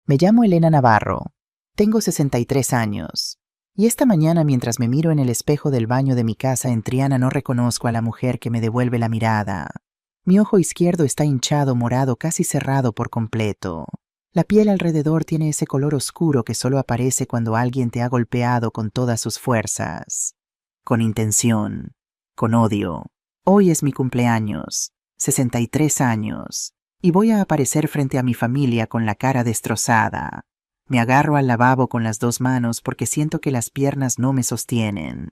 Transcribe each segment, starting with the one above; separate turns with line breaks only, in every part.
Me llamo Elena Navarro. Tengo 63 años. Y esta mañana, mientras me miro en el espejo del baño de mi casa en Triana, no reconozco a la mujer que me devuelve la mirada. Mi ojo izquierdo está hinchado, morado, casi cerrado por completo. La piel alrededor tiene ese color oscuro que solo aparece cuando alguien te ha golpeado con todas sus fuerzas. Con intención. Con odio. Hoy es mi cumpleaños. 63 años. Y voy a aparecer frente a mi familia con la cara destrozada. Me agarro al lavabo con las dos manos porque siento que las piernas no me sostienen.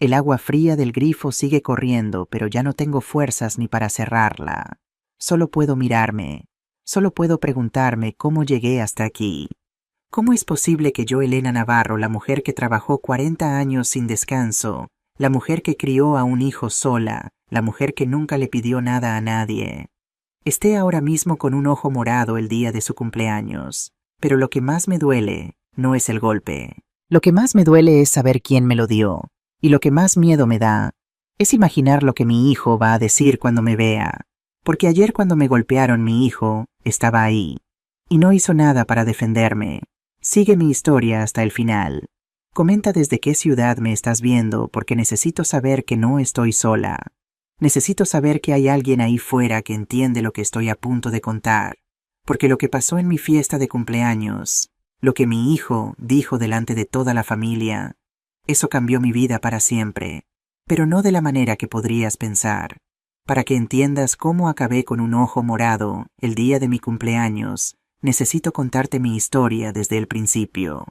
El agua fría del grifo sigue corriendo, pero ya no tengo fuerzas ni para cerrarla. Solo puedo mirarme. Solo puedo preguntarme cómo llegué hasta aquí. ¿Cómo es posible que yo, Elena Navarro, la mujer que trabajó 40 años sin descanso, la mujer que crió a un hijo sola, la mujer que nunca le pidió nada a nadie, esté ahora mismo con un ojo morado el día de su cumpleaños? Pero lo que más me duele no es el golpe. Lo que más me duele es saber quién me lo dio. Y lo que más miedo me da es imaginar lo que mi hijo va a decir cuando me vea. Porque ayer cuando me golpearon, mi hijo estaba ahí. Y no hizo nada para defenderme. Sigue mi historia hasta el final. Comenta desde qué ciudad me estás viendo, porque necesito saber que no estoy sola. Necesito saber que hay alguien ahí fuera que entiende lo que estoy a punto de contar. Porque lo que pasó en mi fiesta de cumpleaños, lo que mi hijo dijo delante de toda la familia, eso cambió mi vida para siempre, pero no de la manera que podrías pensar. Para que entiendas cómo acabé con un ojo morado el día de mi cumpleaños, necesito contarte mi historia desde el principio.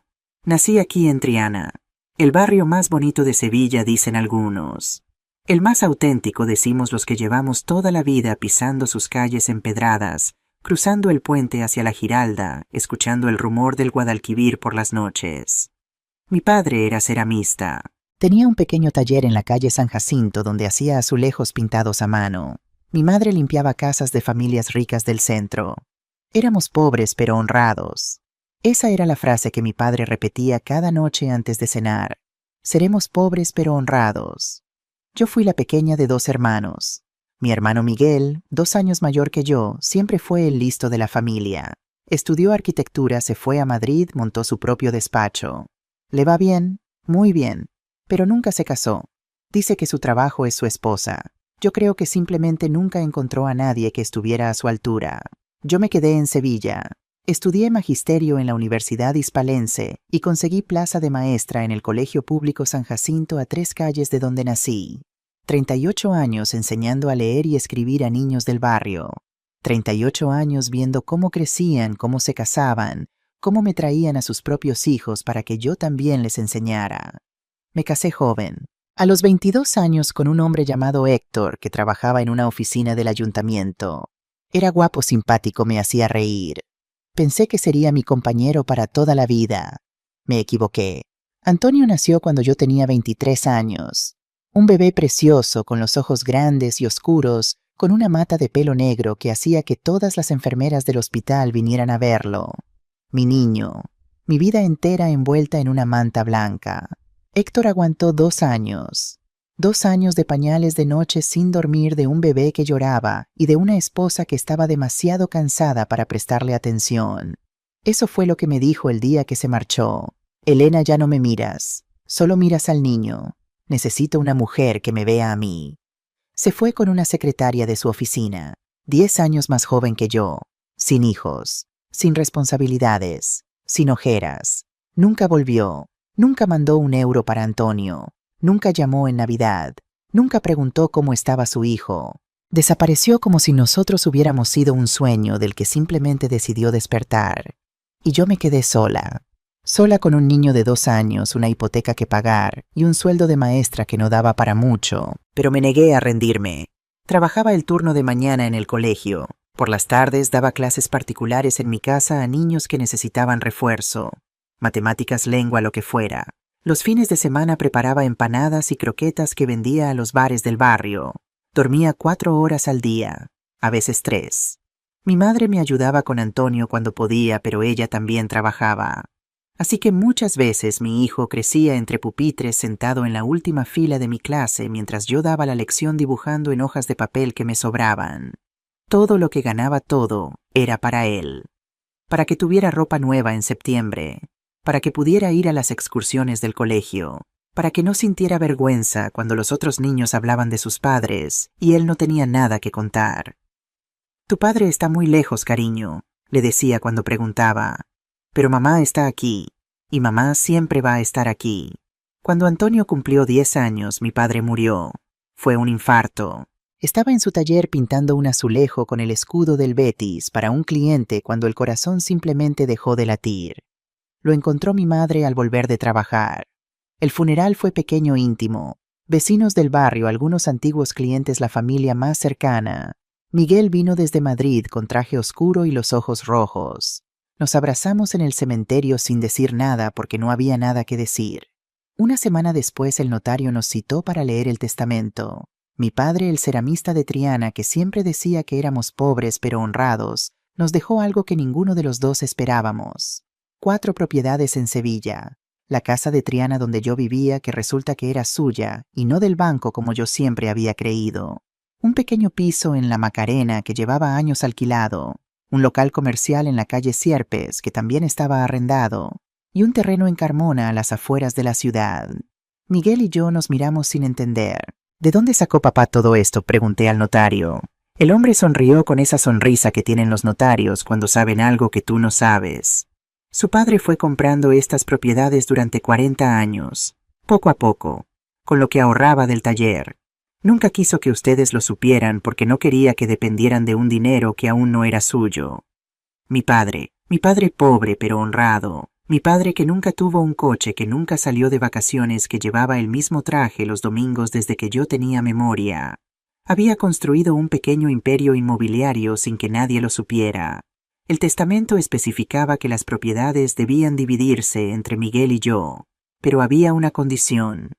Nací aquí en Triana, el barrio más bonito de Sevilla, dicen algunos. El más auténtico, decimos los que llevamos toda la vida pisando sus calles empedradas, cruzando el puente hacia la Giralda, escuchando el rumor del Guadalquivir por las noches. Mi padre era ceramista. Tenía un pequeño taller en la calle San Jacinto donde hacía azulejos pintados a mano. Mi madre limpiaba casas de familias ricas del centro. Éramos pobres pero honrados. Esa era la frase que mi padre repetía cada noche antes de cenar. Seremos pobres pero honrados. Yo fui la pequeña de 2 hermanos. Mi hermano Miguel, 2 años mayor que yo, siempre fue el listo de la familia. Estudió arquitectura, se fue a Madrid, montó su propio despacho. Le va bien, muy bien, pero nunca se casó. Dice que su trabajo es su esposa. Yo creo que simplemente nunca encontró a nadie que estuviera a su altura. Yo me quedé en Sevilla. Estudié magisterio en la Universidad Hispalense y conseguí plaza de maestra en el Colegio Público San Jacinto a 3 calles de donde nací. 38 años enseñando a leer y escribir a niños del barrio. 38 años viendo cómo crecían, cómo se casaban, cómo me traían a sus propios hijos para que yo también les enseñara. Me casé joven, a los 22 años, con un hombre llamado Héctor que trabajaba en una oficina del ayuntamiento. Era guapo, simpático, me hacía reír. Pensé que sería mi compañero para toda la vida. Me equivoqué. Antonio nació cuando yo tenía 23 años. Un bebé precioso, con los ojos grandes y oscuros, con una mata de pelo negro que hacía que todas las enfermeras del hospital vinieran a verlo. Mi niño, mi vida entera envuelta en una manta blanca. Héctor aguantó 2 años. 2 años de pañales de noche sin dormir, de un bebé que lloraba y de una esposa que estaba demasiado cansada para prestarle atención. Eso fue lo que me dijo el día que se marchó. Elena, ya no me miras, solo miras al niño. Necesito una mujer que me vea a mí. Se fue con una secretaria de su oficina, 10 años más joven que yo, sin hijos, sin responsabilidades, sin ojeras. Nunca volvió, nunca mandó un euro para Antonio, nunca llamó en Navidad, nunca preguntó cómo estaba su hijo. Desapareció como si nosotros hubiéramos sido un sueño del que simplemente decidió despertar. Y yo me quedé sola. Sola con un niño de 2 años, una hipoteca que pagar y un sueldo de maestra que no daba para mucho, pero me negué a rendirme. Trabajaba el turno de mañana en el colegio. Por las tardes daba clases particulares en mi casa a niños que necesitaban refuerzo. Matemáticas, lengua, lo que fuera. Los fines de semana preparaba empanadas y croquetas que vendía a los bares del barrio. Dormía 4 horas al día, a veces 3. Mi madre me ayudaba con Antonio cuando podía, pero ella también trabajaba. Así que muchas veces mi hijo crecía entre pupitres sentado en la última fila de mi clase mientras yo daba la lección dibujando en hojas de papel que me sobraban. Todo lo que ganaba, todo, era para él. para que tuviera ropa nueva en septiembre, para que pudiera ir a las excursiones del colegio, para que no sintiera vergüenza cuando los otros niños hablaban de sus padres y él no tenía nada que contar. Tu padre está muy lejos, cariño, le decía cuando preguntaba, pero mamá está aquí, y mamá siempre va a estar aquí. Cuando Antonio cumplió 10 años, mi padre murió. Fue un infarto. Estaba en su taller pintando un azulejo con el escudo del Betis para un cliente cuando el corazón simplemente dejó de latir. Lo encontró mi madre al volver de trabajar. El funeral fue pequeño e íntimo. Vecinos del barrio, algunos antiguos clientes, la familia más cercana. Miguel vino desde Madrid con traje oscuro y los ojos rojos. Nos abrazamos en el cementerio sin decir nada porque no había nada que decir. Una semana después el notario nos citó para leer el testamento. Mi padre, el ceramista de Triana, que siempre decía que éramos pobres pero honrados, nos dejó algo que ninguno de los dos esperábamos. 4 propiedades en Sevilla. La casa de Triana donde yo vivía, que resulta que era suya, y no del banco como yo siempre había creído. Un pequeño piso en La Macarena que llevaba años alquilado. Un local comercial en la calle Sierpes que también estaba arrendado. Y un terreno en Carmona a las afueras de la ciudad. Miguel y yo nos miramos sin entender. ¿De dónde sacó papá todo esto?, pregunté al notario. El hombre sonrió con esa sonrisa que tienen los notarios cuando saben algo que tú no sabes. Su padre fue comprando estas propiedades durante 40 años, poco a poco, con lo que ahorraba del taller. Nunca quiso que ustedes lo supieran porque no quería que dependieran de un dinero que aún no era suyo. Mi padre pobre pero honrado. Mi padre que nunca tuvo un coche, que nunca salió de vacaciones, que llevaba el mismo traje los domingos desde que yo tenía memoria. Había construido un pequeño imperio inmobiliario sin que nadie lo supiera. El testamento especificaba que las propiedades debían dividirse entre Miguel y yo, pero había una condición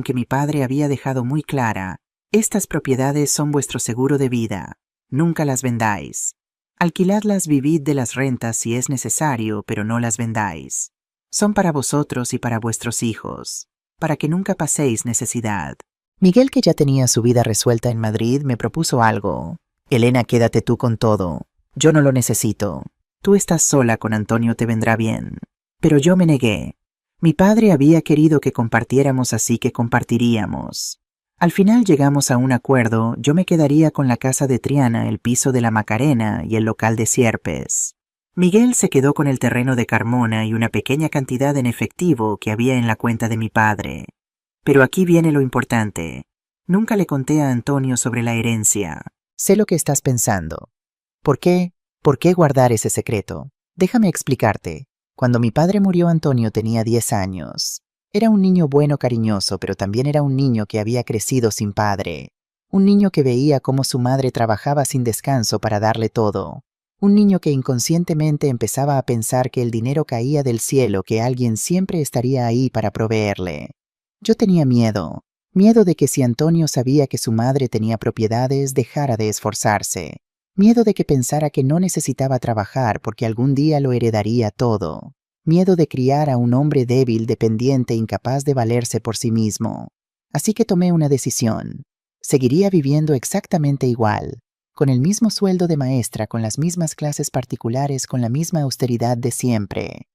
que mi padre había dejado muy clara. Estas propiedades son vuestro seguro de vida, nunca las vendáis. Alquiladlas, vivid de las rentas si es necesario, pero no las vendáis. Son para vosotros y para vuestros hijos, para que nunca paséis necesidad. Miguel, que ya tenía su vida resuelta en Madrid, me propuso algo. Elena, quédate tú con todo. Yo no lo necesito. Tú estás sola con Antonio, te vendrá bien. Pero yo me negué. Mi padre había querido que compartiéramos, así que compartiríamos. Al final llegamos a un acuerdo. Yo me quedaría con la casa de Triana, el piso de La Macarena y el local de Sierpes. Miguel se quedó con el terreno de Carmona y una pequeña cantidad en efectivo que había en la cuenta de mi padre. Pero aquí viene lo importante. Nunca le conté a Antonio sobre la herencia. Sé lo que estás pensando. ¿Por qué? ¿Por qué guardar ese secreto? Déjame explicarte. Cuando mi padre murió, Antonio tenía 10 años. Era un niño bueno, cariñoso, pero también era un niño que había crecido sin padre. Un niño que veía cómo su madre trabajaba sin descanso para darle todo. Un niño que inconscientemente empezaba a pensar que el dinero caía del cielo, que alguien siempre estaría ahí para proveerle. Yo tenía miedo de que si Antonio sabía que su madre tenía propiedades, dejara de esforzarse. Miedo de que pensara que no necesitaba trabajar porque algún día lo heredaría todo. Miedo de criar a un hombre débil, dependiente, incapaz de valerse por sí mismo. Así que tomé una decisión. Seguiría viviendo exactamente igual, con el mismo sueldo de maestra, con las mismas clases particulares, con la misma austeridad de siempre.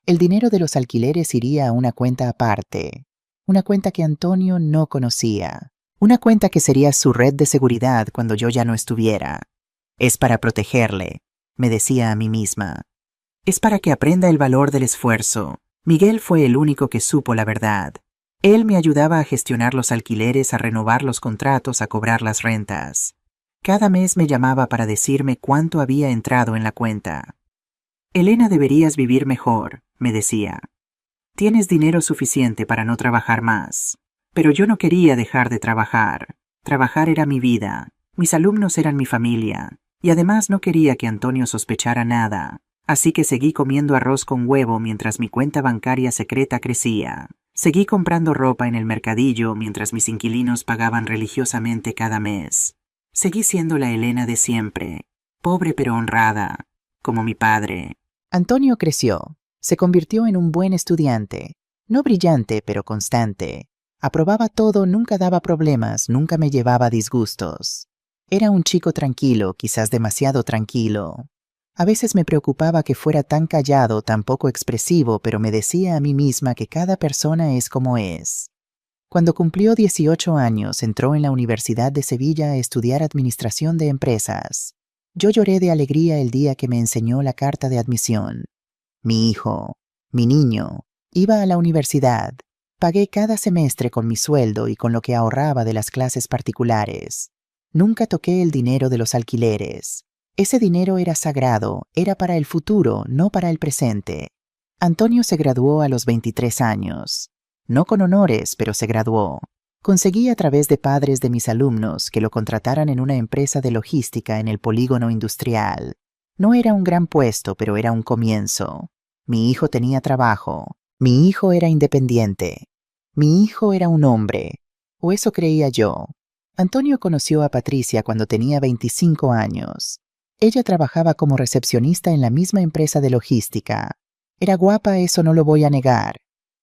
El dinero de los alquileres iría a una cuenta aparte, una cuenta que Antonio no conocía, una cuenta que sería su red de seguridad cuando yo ya no estuviera. Es para protegerle, me decía a mí misma. Es para que aprenda el valor del esfuerzo. Miguel fue el único que supo la verdad. Él me ayudaba a gestionar los alquileres, a renovar los contratos, a cobrar las rentas. Cada mes me llamaba para decirme cuánto había entrado en la cuenta. Elena, deberías vivir mejor, me decía. Tienes dinero suficiente para no trabajar más. Pero yo no quería dejar de trabajar. Trabajar era mi vida. Mis alumnos eran mi familia. Y además no quería que Antonio sospechara nada. Así que seguí comiendo arroz con huevo mientras mi cuenta bancaria secreta crecía. Seguí comprando ropa en el mercadillo mientras mis inquilinos pagaban religiosamente cada mes. Seguí siendo la Elena de siempre, pobre pero honrada, como mi padre. Antonio creció. Se convirtió en un buen estudiante. No brillante, pero constante. Aprobaba todo, nunca daba problemas, nunca me llevaba disgustos. Era un chico tranquilo, quizás demasiado tranquilo. A veces me preocupaba que fuera tan callado, tan poco expresivo, pero me decía a mí misma que cada persona es como es. Cuando cumplió 18 años, entró en la Universidad de Sevilla a estudiar Administración de Empresas. Yo lloré de alegría el día que me enseñó la carta de admisión. Mi hijo, mi niño, iba a la universidad. Pagué cada semestre con mi sueldo y con lo que ahorraba de las clases particulares. Nunca toqué el dinero de los alquileres. Ese dinero era sagrado, era para el futuro, no para el presente. Antonio se graduó a los 23 años. No con honores, pero se graduó. Conseguí a través de padres de mis alumnos que lo contrataran en una empresa de logística en el polígono industrial. No era un gran puesto, pero era un comienzo. Mi hijo tenía trabajo. Mi hijo era independiente. Mi hijo era un hombre. O eso creía yo. Antonio conoció a Patricia cuando tenía 25 años. Ella trabajaba como recepcionista en la misma empresa de logística. Era guapa, eso no lo voy a negar.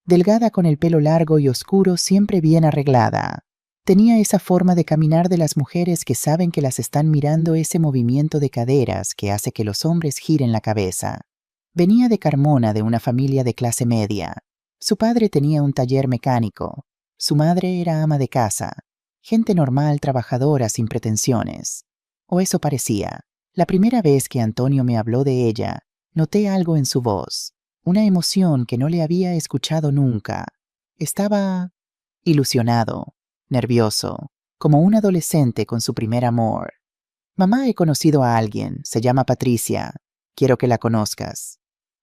Delgada con el pelo largo y oscuro, siempre bien arreglada. Tenía esa forma de caminar de las mujeres que saben que las están mirando, ese movimiento de caderas que hace que los hombres giren la cabeza. Venía de Carmona, de una familia de clase media. Su padre tenía un taller mecánico. Su madre era ama de casa. Gente normal, trabajadora, sin pretensiones. O eso parecía. La primera vez que Antonio me habló de ella, noté algo en su voz. Una emoción que no le había escuchado nunca. Estaba ilusionado, nervioso, como un adolescente con su primer amor. Mamá, he conocido a alguien, se llama Patricia. Quiero que la conozcas.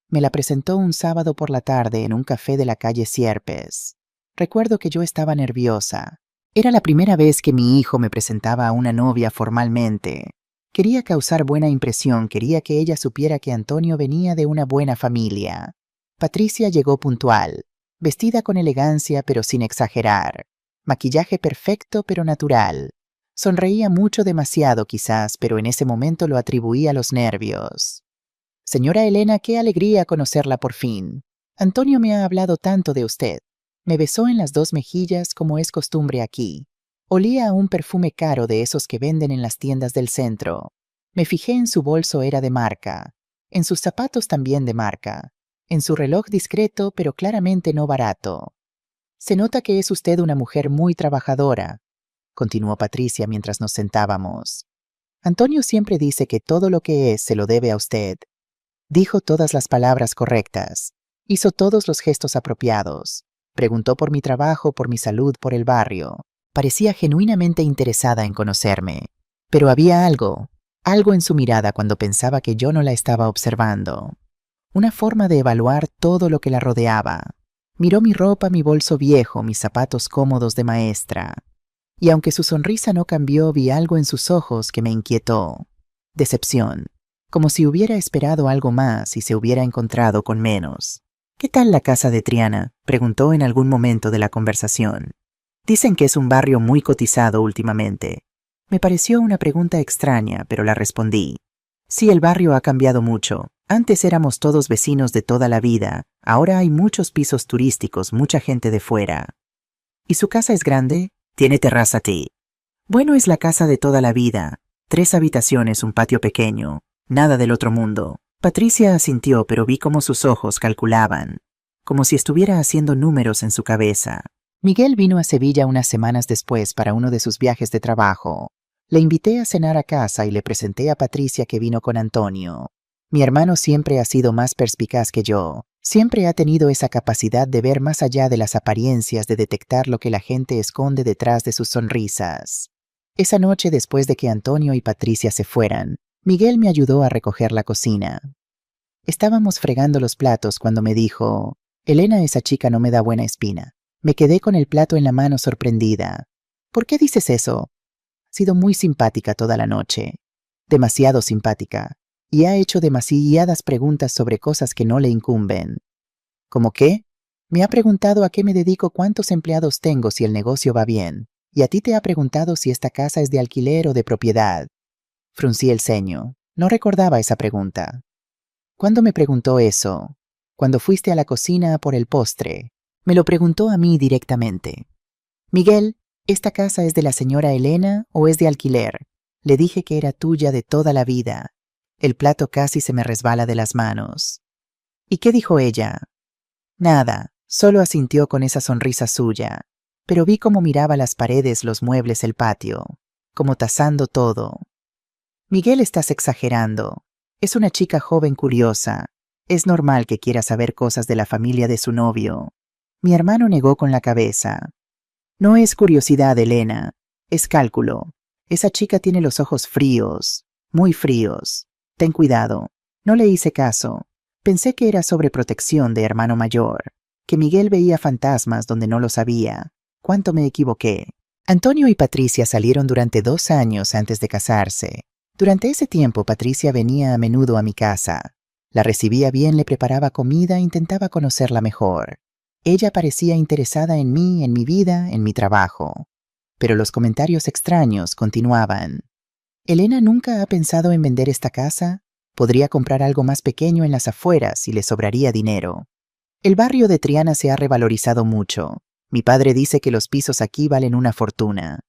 Me la presentó un sábado por la tarde en un café de la calle Sierpes. Recuerdo que yo estaba nerviosa. Era la primera vez que mi hijo me presentaba a una novia formalmente. Quería causar buena impresión, quería que ella supiera que Antonio venía de una buena familia. Patricia llegó puntual, vestida con elegancia pero sin exagerar. Maquillaje perfecto pero natural. Sonreía mucho, demasiado quizás, pero en ese momento lo atribuía a los nervios. Señora Elena, qué alegría conocerla por fin. Antonio me ha hablado tanto de usted. Me besó en las dos mejillas como es costumbre aquí. Olía a un perfume caro de esos que venden en las tiendas del centro. Me fijé en su bolso, era de marca. En sus zapatos también de marca. En su reloj discreto, pero claramente no barato. Se nota que es usted una mujer muy trabajadora, continuó Patricia mientras nos sentábamos. Antonio siempre dice que todo lo que es se lo debe a usted. Dijo todas las palabras correctas. Hizo todos los gestos apropiados. Preguntó por mi trabajo, por mi salud, por el barrio. Parecía genuinamente interesada en conocerme. Pero había algo en su mirada cuando pensaba que yo no la estaba observando. Una forma de evaluar todo lo que la rodeaba. Miró mi ropa, mi bolso viejo, mis zapatos cómodos de maestra. Y aunque su sonrisa no cambió, vi algo en sus ojos que me inquietó. Decepción. Como si hubiera esperado algo más y se hubiera encontrado con menos. ¿Qué tal la casa de Triana?, preguntó en algún momento de la conversación. Dicen que es un barrio muy cotizado últimamente. Me pareció una pregunta extraña, pero la respondí. Sí, el barrio ha cambiado mucho. Antes éramos todos vecinos de toda la vida. Ahora hay muchos pisos turísticos, mucha gente de fuera. ¿Y su casa es grande? Tiene terraza, sí. Bueno, es la casa de toda la vida. 3 habitaciones, un patio pequeño. Nada del otro mundo. Patricia asintió, pero vi cómo sus ojos calculaban. Como si estuviera haciendo números en su cabeza. Miguel vino a Sevilla unas semanas después para uno de sus viajes de trabajo. Le invité a cenar a casa y le presenté a Patricia, que vino con Antonio. Mi hermano siempre ha sido más perspicaz que yo. Siempre ha tenido esa capacidad de ver más allá de las apariencias, de detectar lo que la gente esconde detrás de sus sonrisas. Esa noche, después de que Antonio y Patricia se fueran, Miguel me ayudó a recoger la cocina. Estábamos fregando los platos cuando me dijo: Elena, esa chica no me da buena espina. Me quedé con el plato en la mano sorprendida. ¿Por qué dices eso? Ha sido muy simpática toda la noche. Demasiado simpática. Y ha hecho demasiadas preguntas sobre cosas que no le incumben. ¿Cómo qué? Me ha preguntado a qué me dedico, cuántos empleados tengo, si el negocio va bien. Y a ti te ha preguntado si esta casa es de alquiler o de propiedad. Fruncí el ceño. No recordaba esa pregunta. ¿Cuándo me preguntó eso? Cuando fuiste a la cocina a por el postre. Me lo preguntó a mí directamente. Miguel, ¿esta casa es de la señora Elena o es de alquiler? Le dije que era tuya de toda la vida. El plato casi se me resbala de las manos. ¿Y qué dijo ella? Nada, solo asintió con esa sonrisa suya, pero vi cómo miraba las paredes, los muebles, el patio, como tasando todo. Miguel, estás exagerando. Es una chica joven curiosa. Es normal que quiera saber cosas de la familia de su novio. Mi hermano negó con la cabeza. No es curiosidad, Elena. Es cálculo. Esa chica tiene los ojos fríos, muy fríos. Ten cuidado. No le hice caso. Pensé que era sobreprotección de hermano mayor, que Miguel veía fantasmas donde no los había. ¿Cuánto me equivoqué? Antonio y Patricia salieron durante 2 años antes de casarse. Durante ese tiempo, Patricia venía a menudo a mi casa. La recibía bien, le preparaba comida, intentaba conocerla mejor. Ella parecía interesada en mí, en mi vida, en mi trabajo. Pero los comentarios extraños continuaban. ¿Elena nunca ha pensado en vender esta casa? Podría comprar algo más pequeño en las afueras y le sobraría dinero. El barrio de Triana se ha revalorizado mucho. Mi padre dice que los pisos aquí valen una fortuna.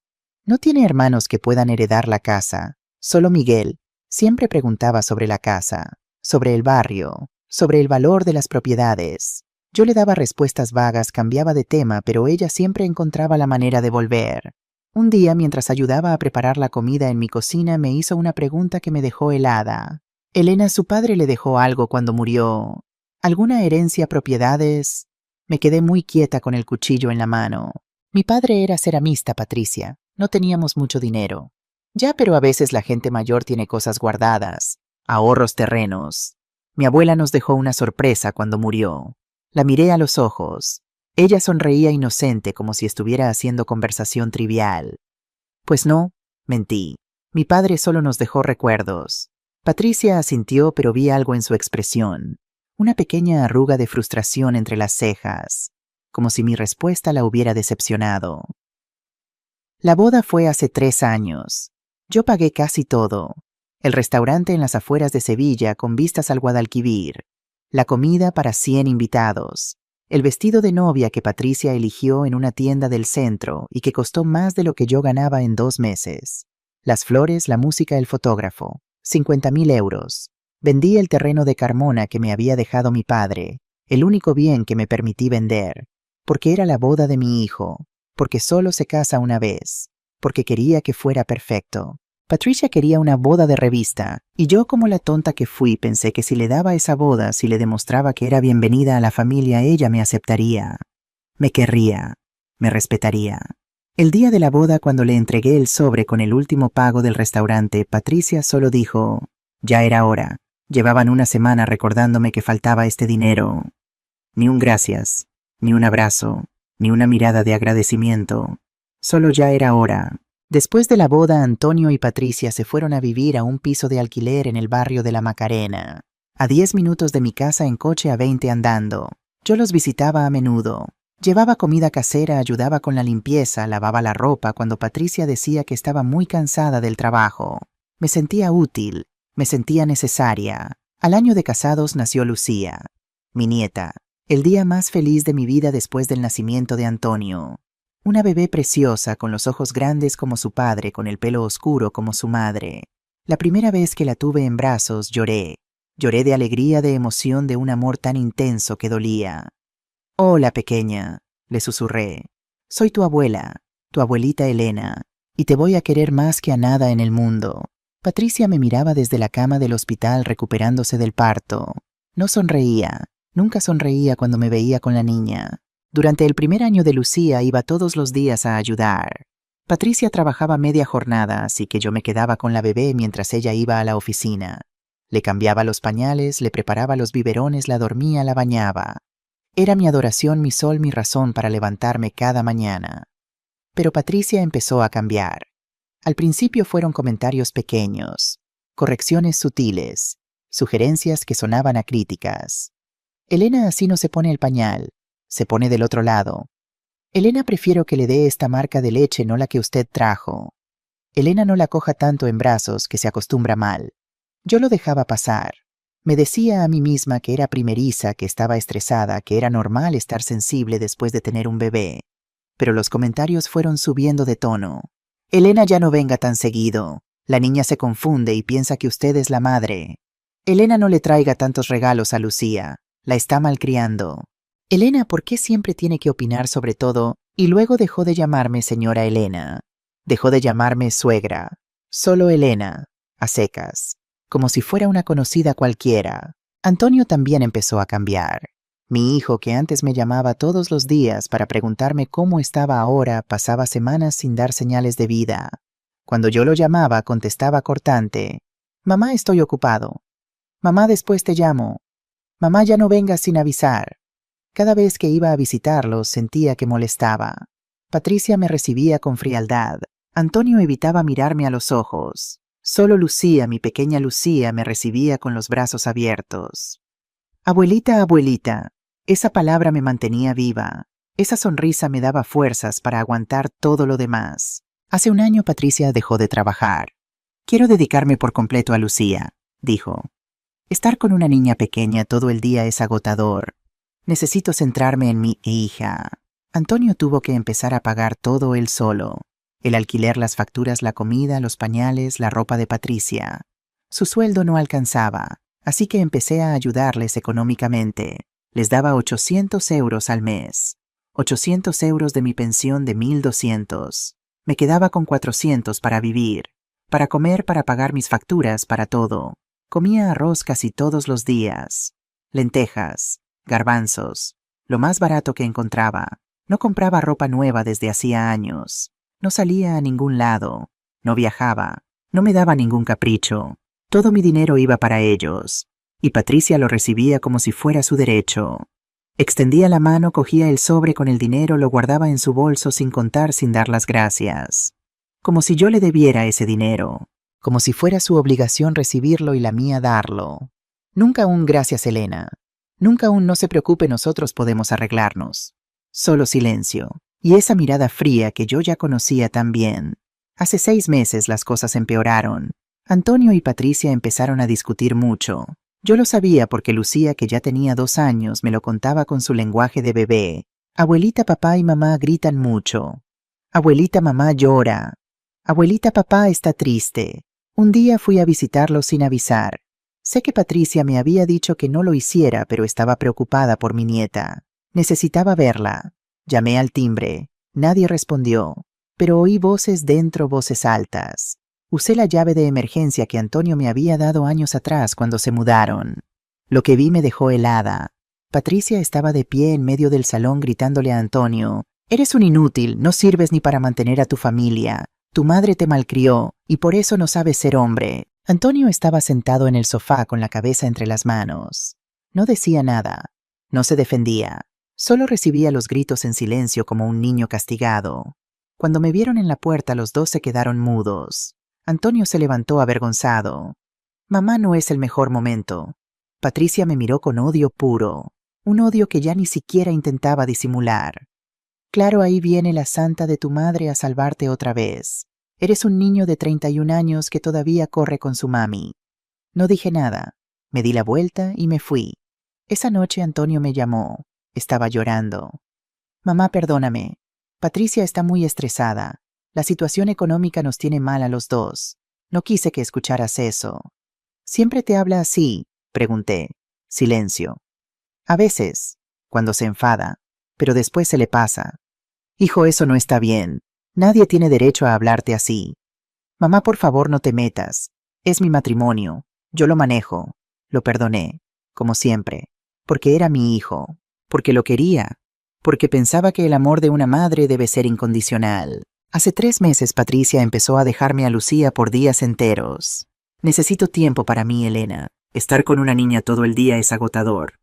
No tiene hermanos que puedan heredar la casa. Solo Miguel. Siempre preguntaba sobre la casa, sobre el barrio, sobre el valor de las propiedades. Yo le daba respuestas vagas, cambiaba de tema, pero ella siempre encontraba la manera de volver. Un día, mientras ayudaba a preparar la comida en mi cocina, me hizo una pregunta que me dejó helada. Elena, ¿su padre le dejó algo cuando murió? ¿Alguna herencia, propiedades? Me quedé muy quieta con el cuchillo en la mano. Mi padre era ceramista, Patricia. No teníamos mucho dinero. Ya, pero a veces la gente mayor tiene cosas guardadas, ahorros, terrenos. Mi abuela nos dejó una sorpresa cuando murió. La miré a los ojos. Ella sonreía inocente como si estuviera haciendo conversación trivial. Pues no, mentí. Mi padre solo nos dejó recuerdos. Patricia asintió, pero vi algo en su expresión. Una pequeña arruga de frustración entre las cejas, como si mi respuesta la hubiera decepcionado. La boda fue hace 3 años. Yo pagué casi todo. El restaurante en las afueras de Sevilla con vistas al Guadalquivir. La comida para 100 invitados. El vestido de novia que Patricia eligió en una tienda del centro y que costó más de lo que yo ganaba en 2 meses. Las flores, la música, el fotógrafo. 50.000 euros. Vendí el terreno de Carmona que me había dejado mi padre, el único bien que me permití vender, porque era la boda de mi hijo, porque solo se casa una vez, porque quería que fuera perfecto. Patricia quería una boda de revista, y yo, como la tonta que fui, pensé que si le daba esa boda, si le demostraba que era bienvenida a la familia, ella me aceptaría, me querría, me respetaría. El día de la boda, cuando le entregué el sobre con el último pago del restaurante, Patricia solo dijo, ya era hora. Llevaban una semana recordándome que faltaba este dinero. Ni un gracias, ni un abrazo, ni una mirada de agradecimiento. Solo ya era hora. Después de la boda, Antonio y Patricia se fueron a vivir a un piso de alquiler en el barrio de La Macarena, a 10 minutos de mi casa en coche, a 20 andando. Yo los visitaba a menudo. Llevaba comida casera, ayudaba con la limpieza, lavaba la ropa cuando Patricia decía que estaba muy cansada del trabajo. Me sentía útil, me sentía necesaria. Al año de casados nació Lucía, mi nieta, el día más feliz de mi vida después del nacimiento de Antonio. Una bebé preciosa, con los ojos grandes como su padre, con el pelo oscuro como su madre. La primera vez que la tuve en brazos lloré. Lloré de alegría, de emoción, de un amor tan intenso que dolía. Hola, pequeña, le susurré. Soy tu abuela, tu abuelita Elena, y te voy a querer más que a nada en el mundo. Patricia me miraba desde la cama del hospital recuperándose del parto. No sonreía, nunca sonreía cuando me veía con la niña. Durante el primer año de Lucía iba todos los días a ayudar. Patricia trabajaba media jornada, así que yo me quedaba con la bebé mientras ella iba a la oficina. Le cambiaba los pañales, le preparaba los biberones, la dormía, la bañaba. Era mi adoración, mi sol, mi razón para levantarme cada mañana. Pero Patricia empezó a cambiar. Al principio fueron comentarios pequeños, correcciones sutiles, sugerencias que sonaban a críticas. Elena, así no se pone el pañal, se pone del otro lado. Elena, prefiero que le dé esta marca de leche, no la que usted trajo. Elena, no la coja tanto en brazos, que se acostumbra mal. Yo lo dejaba pasar. Me decía a mí misma que era primeriza, que estaba estresada, que era normal estar sensible después de tener un bebé. Pero los comentarios fueron subiendo de tono. Elena, ya no venga tan seguido. La niña se confunde y piensa que usted es la madre. Elena, no le traiga tantos regalos a Lucía. La está malcriando. Elena, ¿por qué siempre tiene que opinar sobre todo? Y luego dejó de llamarme señora Elena. Dejó de llamarme suegra. Solo Elena, a secas, como si fuera una conocida cualquiera. Antonio también empezó a cambiar. Mi hijo, que antes me llamaba todos los días para preguntarme cómo estaba ahora, pasaba semanas sin dar señales de vida. Cuando yo lo llamaba, contestaba cortante: «Mamá, estoy ocupado. Mamá, después te llamo. Mamá, ya no vengas sin avisar». Cada vez que iba a visitarlo, sentía que molestaba. Patricia me recibía con frialdad. Antonio evitaba mirarme a los ojos. Solo Lucía, mi pequeña Lucía, me recibía con los brazos abiertos. Abuelita, abuelita. Esa palabra me mantenía viva. Esa sonrisa me daba fuerzas para aguantar todo lo demás. Hace un año Patricia dejó de trabajar. «Quiero dedicarme por completo a Lucía», dijo. «Estar con una niña pequeña todo el día es agotador. Necesito centrarme en mi hija». Antonio tuvo que empezar a pagar todo él solo. El alquiler, las facturas, la comida, los pañales, la ropa de Patricia. Su sueldo no alcanzaba, así que empecé a ayudarles económicamente. Les daba 800 euros al mes. 800 euros de mi pensión de 1.200. Me quedaba con 400 para vivir, para comer, para pagar mis facturas, para todo. Comía arroz casi todos los días. Lentejas, garbanzos, lo más barato que encontraba. No compraba ropa nueva desde hacía años. No salía a ningún lado. No viajaba. No me daba ningún capricho. Todo mi dinero iba para ellos. Y Patricia lo recibía como si fuera su derecho. Extendía la mano, cogía el sobre con el dinero, lo guardaba en su bolso sin contar, sin dar las gracias. Como si yo le debiera ese dinero. Como si fuera su obligación recibirlo y la mía darlo. Nunca un «gracias, Elena». Nunca un «no se preocupe, nosotros podemos arreglarnos». Solo silencio. Y esa mirada fría que yo ya conocía tan bien. Hace 6 meses las cosas empeoraron. Antonio y Patricia empezaron a discutir mucho. Yo lo sabía porque Lucía, que ya tenía 2 años, me lo contaba con su lenguaje de bebé. Abuelita, papá y mamá gritan mucho. Abuelita, mamá llora. Abuelita, papá está triste. Un día fui a visitarlos sin avisar. Sé que Patricia me había dicho que no lo hiciera, pero estaba preocupada por mi nieta. Necesitaba verla. Llamé al timbre. Nadie respondió, pero oí voces dentro, voces altas. Usé la llave de emergencia que Antonio me había dado años atrás cuando se mudaron. Lo que vi me dejó helada. Patricia estaba de pie en medio del salón gritándole a Antonio: «Eres un inútil, no sirves ni para mantener a tu familia. Tu madre te malcrió, y por eso no sabes ser hombre». Antonio estaba sentado en el sofá con la cabeza entre las manos. No decía nada. No se defendía. Solo recibía los gritos en silencio como un niño castigado. Cuando me vieron en la puerta, los dos se quedaron mudos. Antonio se levantó avergonzado. «Mamá, no es el mejor momento». Patricia me miró con odio puro, un odio que ya ni siquiera intentaba disimular. «Claro, ahí viene la santa de tu madre a salvarte otra vez. Eres un niño de 31 años que todavía corre con su mami». No dije nada. Me di la vuelta y me fui. Esa noche Antonio me llamó. Estaba llorando. «Mamá, perdóname. Patricia está muy estresada. La situación económica nos tiene mal a los dos. No quise que escucharas eso». «¿Siempre te habla así?», pregunté. Silencio. «A veces, cuando se enfada, pero después se le pasa». «Hijo, eso no está bien. Nadie tiene derecho a hablarte así». «Mamá, por favor, no te metas. Es mi matrimonio. Yo lo manejo». Lo perdoné, como siempre, porque era mi hijo. Porque lo quería, porque pensaba que el amor de una madre debe ser incondicional. Hace 3 meses Patricia empezó a dejarme a Lucía por días enteros. «Necesito tiempo para mí, Elena. Estar con una niña todo el día es agotador».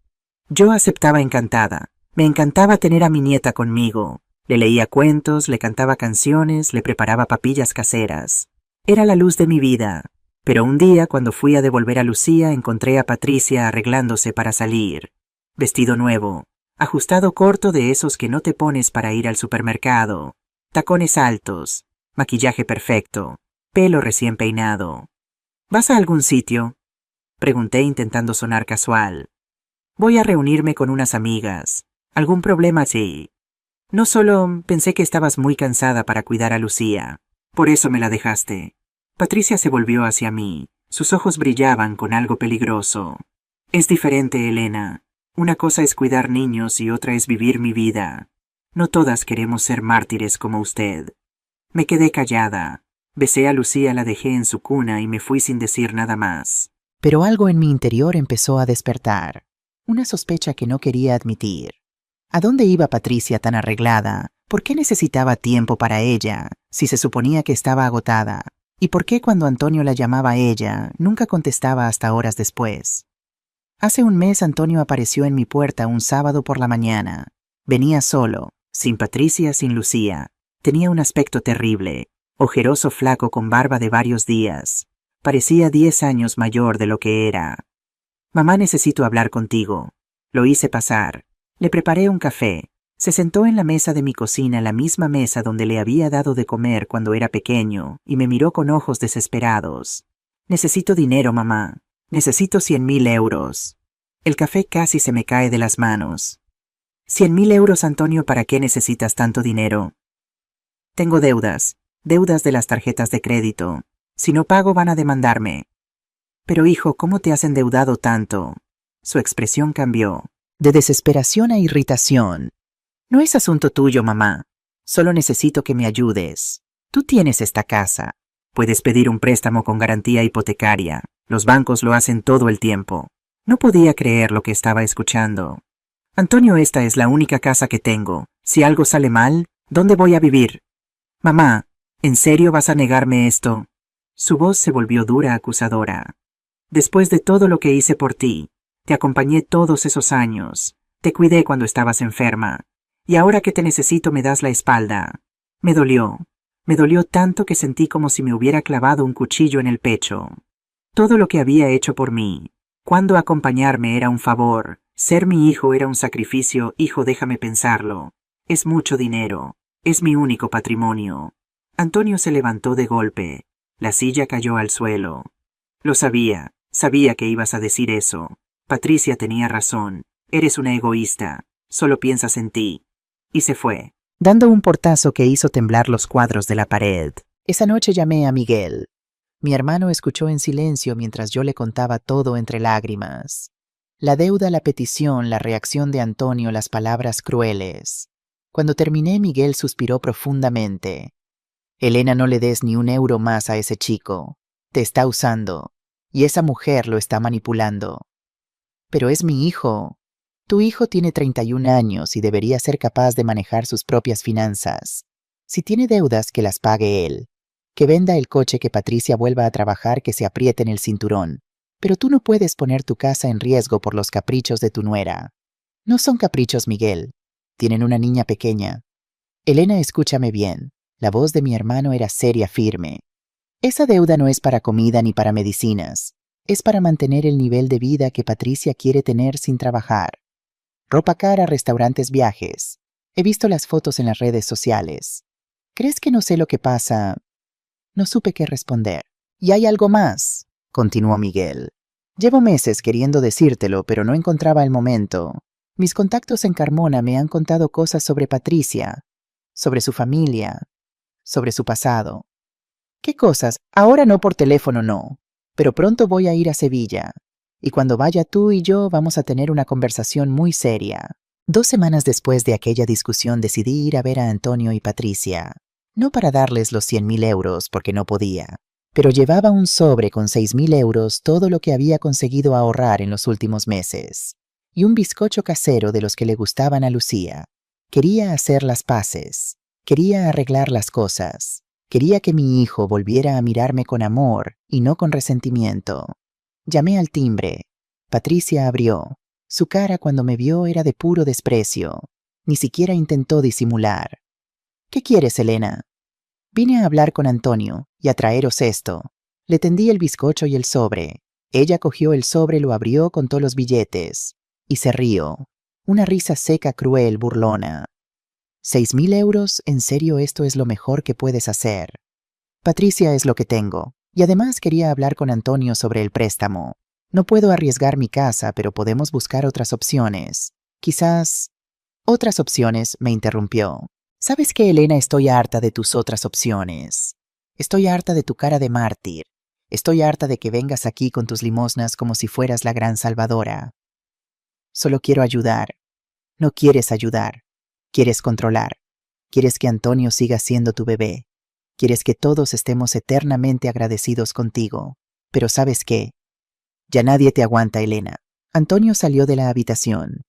Yo aceptaba encantada. Me encantaba tener a mi nieta conmigo. Le leía cuentos, le cantaba canciones, le preparaba papillas caseras. Era la luz de mi vida. Pero un día, cuando fui a devolver a Lucía, encontré a Patricia arreglándose para salir. Vestido nuevo. Ajustado corto de esos que no te pones para ir al supermercado. Tacones altos. Maquillaje perfecto. Pelo recién peinado. «¿Vas a algún sitio?», pregunté intentando sonar casual. «Voy a reunirme con unas amigas. ¿Algún problema?» «Sí. No, solo pensé que estabas muy cansada para cuidar a Lucía. Por eso me la dejaste». Patricia se volvió hacia mí. Sus ojos brillaban con algo peligroso. Es diferente, Elena. Una cosa es cuidar niños y otra es vivir mi vida. No todas queremos ser mártires como usted. Me quedé callada. Besé a Lucía, la dejé en su cuna y me fui sin decir nada más. Pero algo en mi interior empezó a despertar. Una sospecha que no quería admitir. ¿A dónde iba Patricia tan arreglada? ¿Por qué necesitaba tiempo para ella, si se suponía que estaba agotada? ¿Y por qué cuando Antonio la llamaba a ella, nunca contestaba hasta horas después? Hace un mes Antonio apareció en mi puerta un sábado por la mañana. Venía solo, sin Patricia, sin Lucía. Tenía un aspecto terrible, ojeroso, flaco, con barba de varios días. Parecía 10 años mayor de lo que era. Mamá, necesito hablar contigo. Lo hice pasar. Le preparé un café. Se sentó en la mesa de mi cocina, la misma mesa donde le había dado de comer cuando era pequeño, y me miró con ojos desesperados. Necesito dinero, mamá. Necesito 100.000 euros. El café casi se me cae de las manos. 100.000 euros, Antonio, ¿para qué necesitas tanto dinero? Tengo deudas de las tarjetas de crédito. Si no pago van a demandarme. Pero hijo, ¿cómo te has endeudado tanto? Su expresión cambió, de desesperación a irritación. No es asunto tuyo, mamá. Solo necesito que me ayudes. Tú tienes esta casa. Puedes pedir un préstamo con garantía hipotecaria. Los bancos lo hacen todo el tiempo. No podía creer lo que estaba escuchando. Antonio, esta es la única casa que tengo. Si algo sale mal, ¿dónde voy a vivir? Mamá, ¿en serio vas a negarme esto? Su voz se volvió dura, acusadora. Después de todo lo que hice por ti, te acompañé todos esos años, te cuidé cuando estabas enferma, y ahora que te necesito me das la espalda. Me dolió tanto que sentí como si me hubiera clavado un cuchillo en el pecho. Todo lo que había hecho por mí, cuando acompañarme era un favor, ser mi hijo era un sacrificio. Hijo, déjame pensarlo. Es mucho dinero, es mi único patrimonio. Antonio se levantó de golpe, la silla cayó al suelo. Lo sabía que ibas a decir eso. Patricia tenía razón, eres una egoísta, solo piensas en ti. Y se fue, dando un portazo que hizo temblar los cuadros de la pared. Esa noche llamé a Miguel. Mi hermano escuchó en silencio mientras yo le contaba todo entre lágrimas. La deuda, la petición, la reacción de Antonio, las palabras crueles. Cuando terminé, Miguel suspiró profundamente. Elena, no le des ni un euro más a ese chico. Te está usando. Y esa mujer lo está manipulando. Pero es mi hijo. Tu hijo tiene 31 años y debería ser capaz de manejar sus propias finanzas. Si tiene deudas, que las pague él. Que venda el coche, que Patricia vuelva a trabajar, que se apriete en el cinturón. Pero tú no puedes poner tu casa en riesgo por los caprichos de tu nuera. No son caprichos, Miguel. Tienen una niña pequeña. Elena, escúchame bien. La voz de mi hermano era seria, firme. Esa deuda no es para comida ni para medicinas. Es para mantener el nivel de vida que Patricia quiere tener sin trabajar. Ropa cara, restaurantes, viajes. He visto las fotos en las redes sociales. ¿Crees que no sé lo que pasa? No supe qué responder. Y hay algo más, continuó Miguel. Llevo meses queriendo decírtelo, pero no encontraba el momento. Mis contactos en Carmona me han contado cosas sobre Patricia, sobre su familia, sobre su pasado. ¿Qué cosas? Ahora no, por teléfono no, pero pronto voy a ir a Sevilla. Y cuando vaya, tú y yo vamos a tener una conversación muy seria. 2 semanas después de aquella discusión decidí ir a ver a Antonio y Patricia. No para darles los 100.000 euros, porque no podía, pero llevaba un sobre con 6.000 euros, todo lo que había conseguido ahorrar en los últimos meses, y un bizcocho casero de los que le gustaban a Lucía. Quería hacer las paces, quería arreglar las cosas, quería que mi hijo volviera a mirarme con amor y no con resentimiento. Llamé al timbre. Patricia abrió. Su cara cuando me vio era de puro desprecio. Ni siquiera intentó disimular. ¿Qué quieres, Elena? Vine a hablar con Antonio y a traeros esto. Le tendí el bizcocho y el sobre. Ella cogió el sobre, lo abrió, contó los billetes y se rió. Una risa seca, cruel, burlona. 6.000 euros, ¿en serio esto es lo mejor que puedes hacer? Patricia, es lo que tengo. Y además quería hablar con Antonio sobre el préstamo. No puedo arriesgar mi casa, pero podemos buscar otras opciones. Quizás... Otras opciones, me interrumpió. ¿Sabes qué, Elena? Estoy harta de tus otras opciones. Estoy harta de tu cara de mártir. Estoy harta de que vengas aquí con tus limosnas como si fueras la gran salvadora. Solo quiero ayudar. No quieres ayudar. Quieres controlar. Quieres que Antonio siga siendo tu bebé. Quieres que todos estemos eternamente agradecidos contigo. Pero ¿sabes qué? Ya nadie te aguanta, Elena. Antonio salió de la habitación.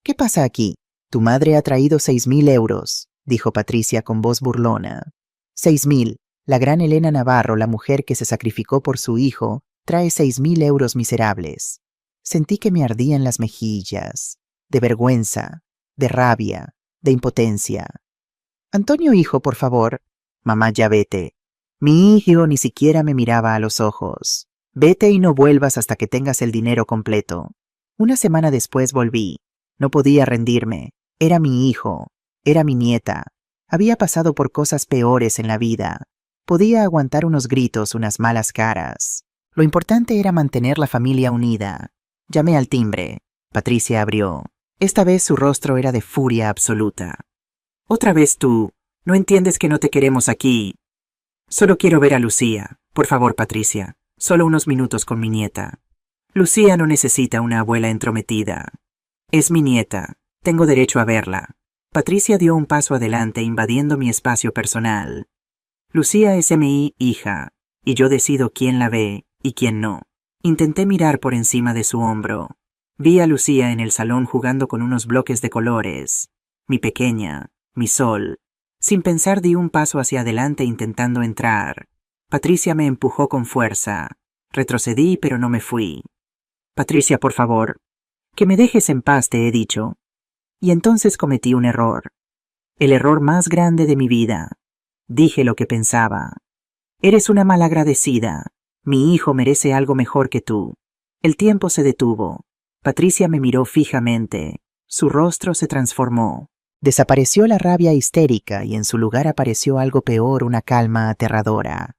¿Qué pasa aquí? Tu madre ha traído 6.000 euros, dijo Patricia con voz burlona. 6.000. La gran Elena Navarro, la mujer que se sacrificó por su hijo, trae 6.000 euros miserables. Sentí que me ardían las mejillas, de vergüenza, de rabia, de impotencia. Antonio, hijo, por favor. Mamá, ya vete. Mi hijo ni siquiera me miraba a los ojos. Vete y no vuelvas hasta que tengas el dinero completo. Una semana después volví. No podía rendirme. Era mi hijo. Era mi nieta. Había pasado por cosas peores en la vida. Podía aguantar unos gritos, unas malas caras. Lo importante era mantener la familia unida. Llamé al timbre. Patricia abrió. Esta vez su rostro era de furia absoluta. «Otra vez tú. ¿No entiendes que no te queremos aquí? Solo quiero ver a Lucía. Por favor, Patricia. Solo unos minutos con mi nieta. Lucía no necesita una abuela entrometida. Es mi nieta. Tengo derecho a verla». Patricia dio un paso adelante invadiendo mi espacio personal. Lucía es mi hija, y yo decido quién la ve y quién no. Intenté mirar por encima de su hombro. Vi a Lucía en el salón jugando con unos bloques de colores. Mi pequeña, mi sol. Sin pensar di un paso hacia adelante intentando entrar. Patricia me empujó con fuerza. Retrocedí, pero no me fui. «Patricia, por favor. Que me dejes en paz, te he dicho». Y entonces cometí un error. El error más grande de mi vida. Dije lo que pensaba. «Eres una malagradecida. Mi hijo merece algo mejor que tú». El tiempo se detuvo. Patricia me miró fijamente. Su rostro se transformó. Desapareció la rabia histérica y en su lugar apareció algo peor, una calma aterradora.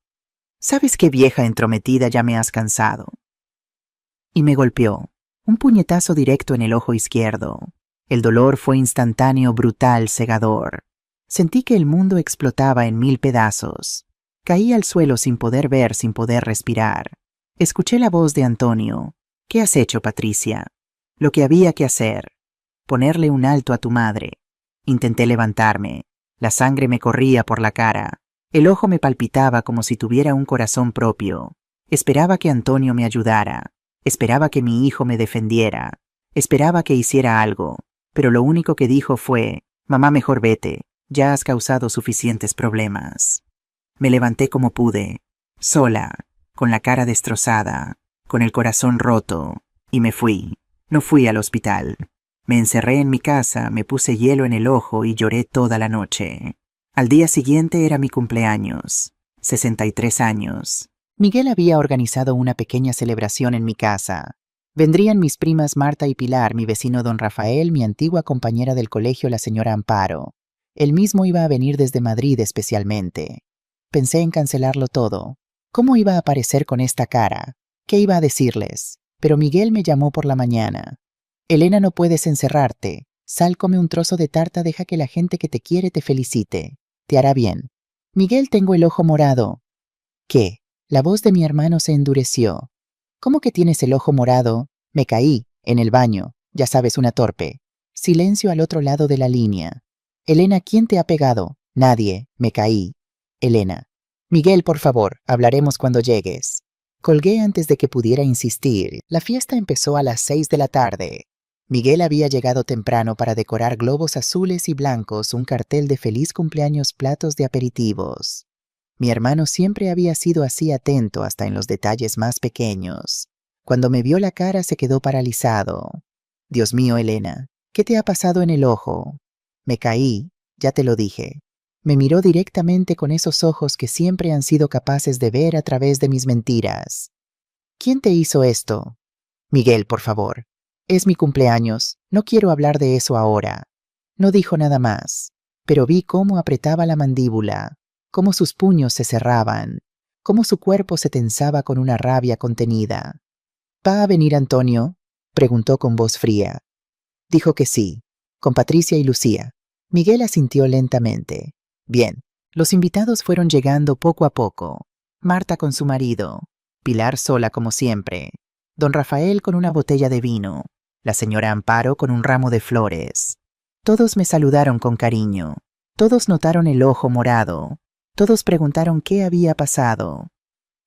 «¿Sabes qué, vieja entrometida, ya me has cansado?» Y me golpeó. Un puñetazo directo en el ojo izquierdo. El dolor fue instantáneo, brutal, cegador. Sentí que el mundo explotaba en 1000 pedazos. Caí al suelo sin poder ver, sin poder respirar. Escuché la voz de Antonio. «¿Qué has hecho, Patricia?» Lo que había que hacer. Ponerle un alto a tu madre. Intenté levantarme. La sangre me corría por la cara. El ojo me palpitaba como si tuviera un corazón propio. Esperaba que Antonio me ayudara. Esperaba que mi hijo me defendiera. Esperaba que hiciera algo. Pero lo único que dijo fue: «Mamá, mejor vete. Ya has causado suficientes problemas». Me levanté como pude, sola, con la cara destrozada, con el corazón roto, y me fui. No fui al hospital. Me encerré en mi casa, me puse hielo en el ojo y lloré toda la noche. Al día siguiente era mi cumpleaños, 63 años. Miguel había organizado una pequeña celebración en mi casa. Vendrían mis primas Marta y Pilar, mi vecino don Rafael, mi antigua compañera del colegio la señora Amparo. Él mismo iba a venir desde Madrid especialmente. Pensé en cancelarlo todo. ¿Cómo iba a aparecer con esta cara? ¿Qué iba a decirles? Pero Miguel me llamó por la mañana. «Elena, no puedes encerrarte. Sal, come un trozo de tarta, deja que la gente que te quiere te felicite. Te hará bien». «Miguel, tengo el ojo morado». «¿Qué?» La voz de mi hermano se endureció. «¿Cómo que tienes el ojo morado?» «Me caí, en el baño. Ya sabes, una torpe». Silencio al otro lado de la línea. «Elena, ¿quién te ha pegado?» «Nadie. Me caí». Elena: «Miguel, por favor, hablaremos cuando llegues». Colgué antes de que pudiera insistir. La fiesta empezó a las 6 de la tarde. Miguel había llegado temprano para decorar globos azules y blancos, un cartel de feliz cumpleaños, platos de aperitivos. Mi hermano siempre había sido así, atento hasta en los detalles más pequeños. Cuando me vio la cara se quedó paralizado. «Dios mío, Elena, ¿qué te ha pasado en el ojo?» «Me caí, ya te lo dije». Me miró directamente con esos ojos que siempre han sido capaces de ver a través de mis mentiras. «¿Quién te hizo esto?» «Miguel, por favor. Es mi cumpleaños. No quiero hablar de eso ahora». No dijo nada más, pero vi cómo apretaba la mandíbula, cómo sus puños se cerraban, cómo su cuerpo se tensaba con una rabia contenida. «¿Va a venir Antonio?», preguntó con voz fría. Dijo que sí, con Patricia y Lucía. Miguel asintió lentamente. «Bien, Los invitados fueron llegando poco a poco. Marta con su marido, Pilar sola como siempre, don Rafael con una botella de vino, la señora Amparo con un ramo de flores. Todos me saludaron con cariño. Todos notaron el ojo morado. Todos preguntaron qué había pasado.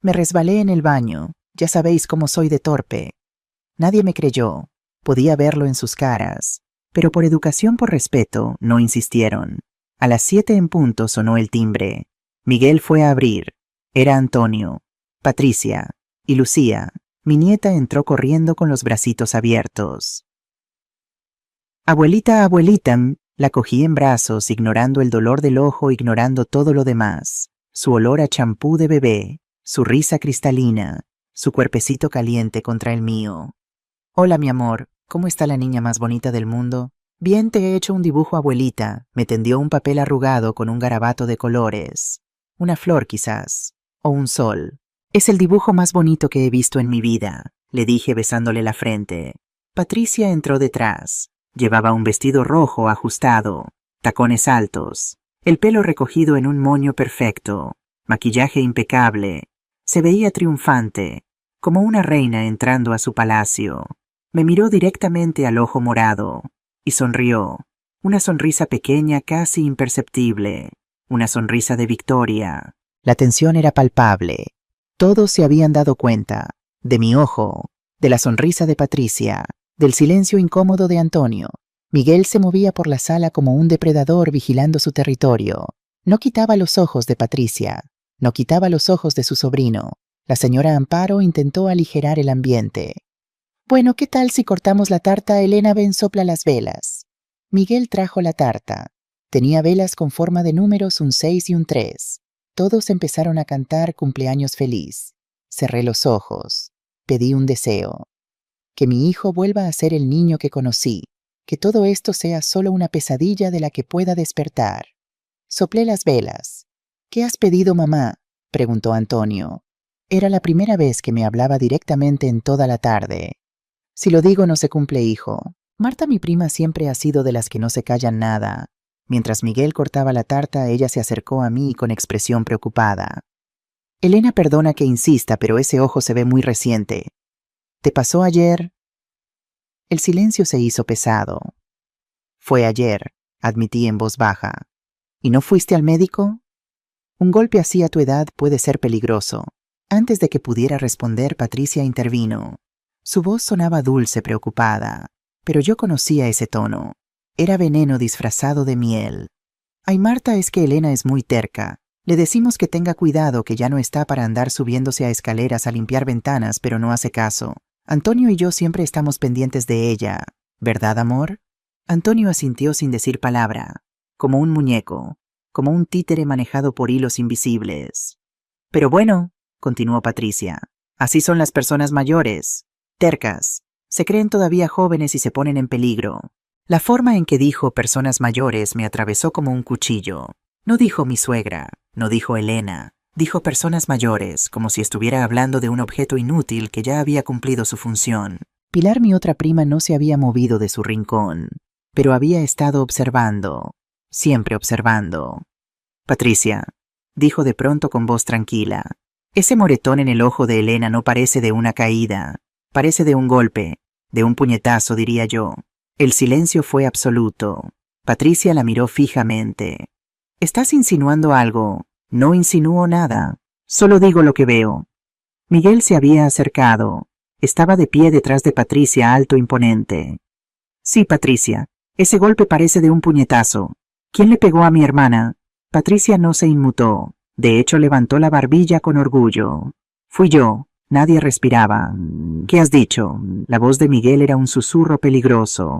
Me resbalé en el baño. Ya sabéis cómo soy de torpe. Nadie me creyó. Podía verlo en sus caras. Pero por educación, por respeto, no insistieron. A las 7 en punto sonó el timbre. Miguel fue a abrir. Era Antonio, Patricia y Lucía. Mi nieta entró corriendo con los bracitos abiertos. Abuelita, abuelita, la cogí en brazos, ignorando el dolor del ojo, ignorando todo lo demás. Su olor a champú de bebé, su risa cristalina, su cuerpecito caliente contra el mío. Hola, mi amor, ¿cómo está la niña más bonita del mundo? Bien, te he hecho un dibujo, abuelita. Me tendió un papel arrugado con un garabato de colores. Una flor, quizás. O un sol. Es el dibujo más bonito que he visto en mi vida, le dije besándole la frente. Patricia entró detrás. Llevaba un vestido rojo ajustado, tacones altos, el pelo recogido en un moño perfecto, maquillaje impecable. Se veía triunfante, como una reina entrando a su palacio. Me miró directamente al ojo morado y sonrió. Una sonrisa pequeña, casi imperceptible. Una sonrisa de victoria. La tensión era palpable. Todos se habían dado cuenta. De mi ojo, de la sonrisa de Patricia, del silencio incómodo de Antonio. Miguel se movía por la sala como un depredador vigilando su territorio. No quitaba los ojos de Patricia. No quitaba los ojos de su sobrino. La señora Amparo intentó aligerar el ambiente. Bueno, ¿qué tal si cortamos la tarta? Elena, ven, sopla las velas. Miguel trajo la tarta. Tenía velas con forma de números, un 6 y un 3. Todos empezaron a cantar cumpleaños feliz. Cerré los ojos. Pedí un deseo. Que mi hijo vuelva a ser el niño que conocí. Que todo esto sea solo una pesadilla de la que pueda despertar. Soplé las velas. ¿Qué has pedido, mamá?, preguntó Antonio. Era la primera vez que me hablaba directamente en toda la tarde. Si lo digo no se cumple, hijo. Marta, mi prima, siempre ha sido de las que no se callan nada. Mientras Miguel cortaba la tarta, ella se acercó a mí con expresión preocupada. Elena, perdona que insista, pero ese ojo se ve muy reciente. ¿Te pasó ayer? El silencio se hizo pesado. Fue ayer, admití en voz baja. ¿Y no fuiste al médico? Un golpe así a tu edad puede ser peligroso. Antes de que pudiera responder, Patricia intervino. Su voz sonaba dulce, preocupada, pero yo conocía ese tono. Era veneno disfrazado de miel. Ay, Marta, es que Elena es muy terca. Le decimos que tenga cuidado, que ya no está para andar subiéndose a escaleras a limpiar ventanas, pero no hace caso. Antonio y yo siempre estamos pendientes de ella. ¿Verdad, amor? Antonio asintió sin decir palabra, como un muñeco, como un títere manejado por hilos invisibles. Pero bueno, continuó Patricia, así son las personas mayores, tercas, se creen todavía jóvenes y se ponen en peligro. La forma en que dijo personas mayores me atravesó como un cuchillo. No dijo mi suegra, no dijo Elena, dijo personas mayores, como si estuviera hablando de un objeto inútil que ya había cumplido su función. Pilar, mi otra prima, no se había movido de su rincón, pero había estado observando, siempre observando. Patricia, dijo de pronto con voz tranquila, ese moretón en el ojo de Elena no parece de una caída, parece de un golpe, de un puñetazo, diría yo. El silencio fue absoluto. Patricia la miró fijamente. ¿Estás insinuando algo? No insinúo nada. Solo digo lo que veo. Miguel se había acercado. Estaba de pie detrás de Patricia, alto, imponente. Sí, Patricia, ese golpe parece de un puñetazo. ¿Quién le pegó a mi hermana? Patricia no se inmutó. De hecho, levantó la barbilla con orgullo. Fui yo. Nadie respiraba. ¿Qué has dicho? La voz de Miguel era un susurro peligroso.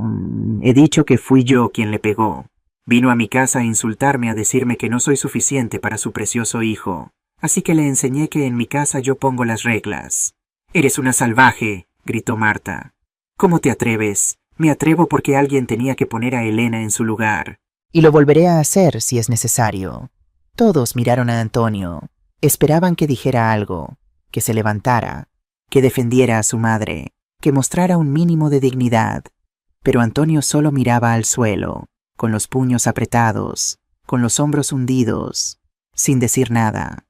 He dicho que fui yo quien le pegó. Vino a mi casa a insultarme, a decirme que no soy suficiente para su precioso hijo. Así que le enseñé que en mi casa yo pongo las reglas. «Eres una salvaje», gritó Marta. «¿Cómo te atreves?» «Me atrevo porque alguien tenía que poner a Elena en su lugar. Y lo volveré a hacer si es necesario». Todos miraron a Antonio. Esperaban que dijera algo, que se levantara, que defendiera a su madre, que mostrara un mínimo de dignidad. Pero Antonio solo miraba al suelo, con los puños apretados, con los hombros hundidos, sin decir nada.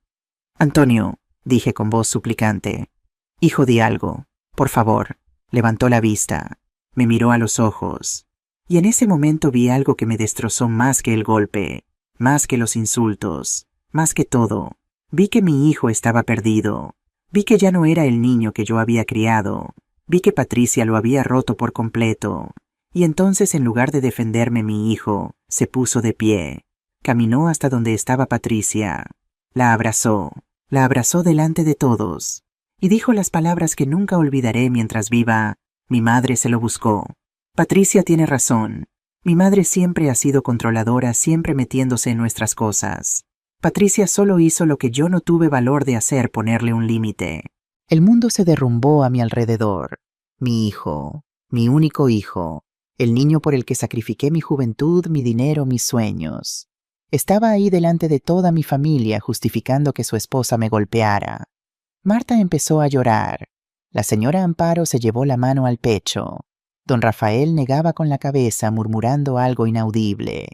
Antonio, dije con voz suplicante. Hijo, di algo, por favor. Levantó la vista, me miró a los ojos, y en ese momento vi algo que me destrozó más que el golpe, más que los insultos, más que todo. Vi que mi hijo estaba perdido, vi que ya no era el niño que yo había criado, vi que Patricia lo había roto por completo, y entonces en lugar de defenderme mi hijo, se puso de pie, caminó hasta donde estaba Patricia, la abrazó delante de todos, y dijo las palabras que nunca olvidaré mientras viva: mi madre se lo buscó. Patricia tiene razón. Mi madre siempre ha sido controladora, siempre metiéndose en nuestras cosas. Patricia solo hizo lo que yo no tuve valor de hacer, ponerle un límite. El mundo se derrumbó a mi alrededor. Mi hijo, mi único hijo, el niño por el que sacrifiqué mi juventud, mi dinero, mis sueños. Estaba ahí delante de toda mi familia, justificando que su esposa me golpeara. Marta empezó a llorar. La señora Amparo se llevó la mano al pecho. Don Rafael negaba con la cabeza, murmurando algo inaudible.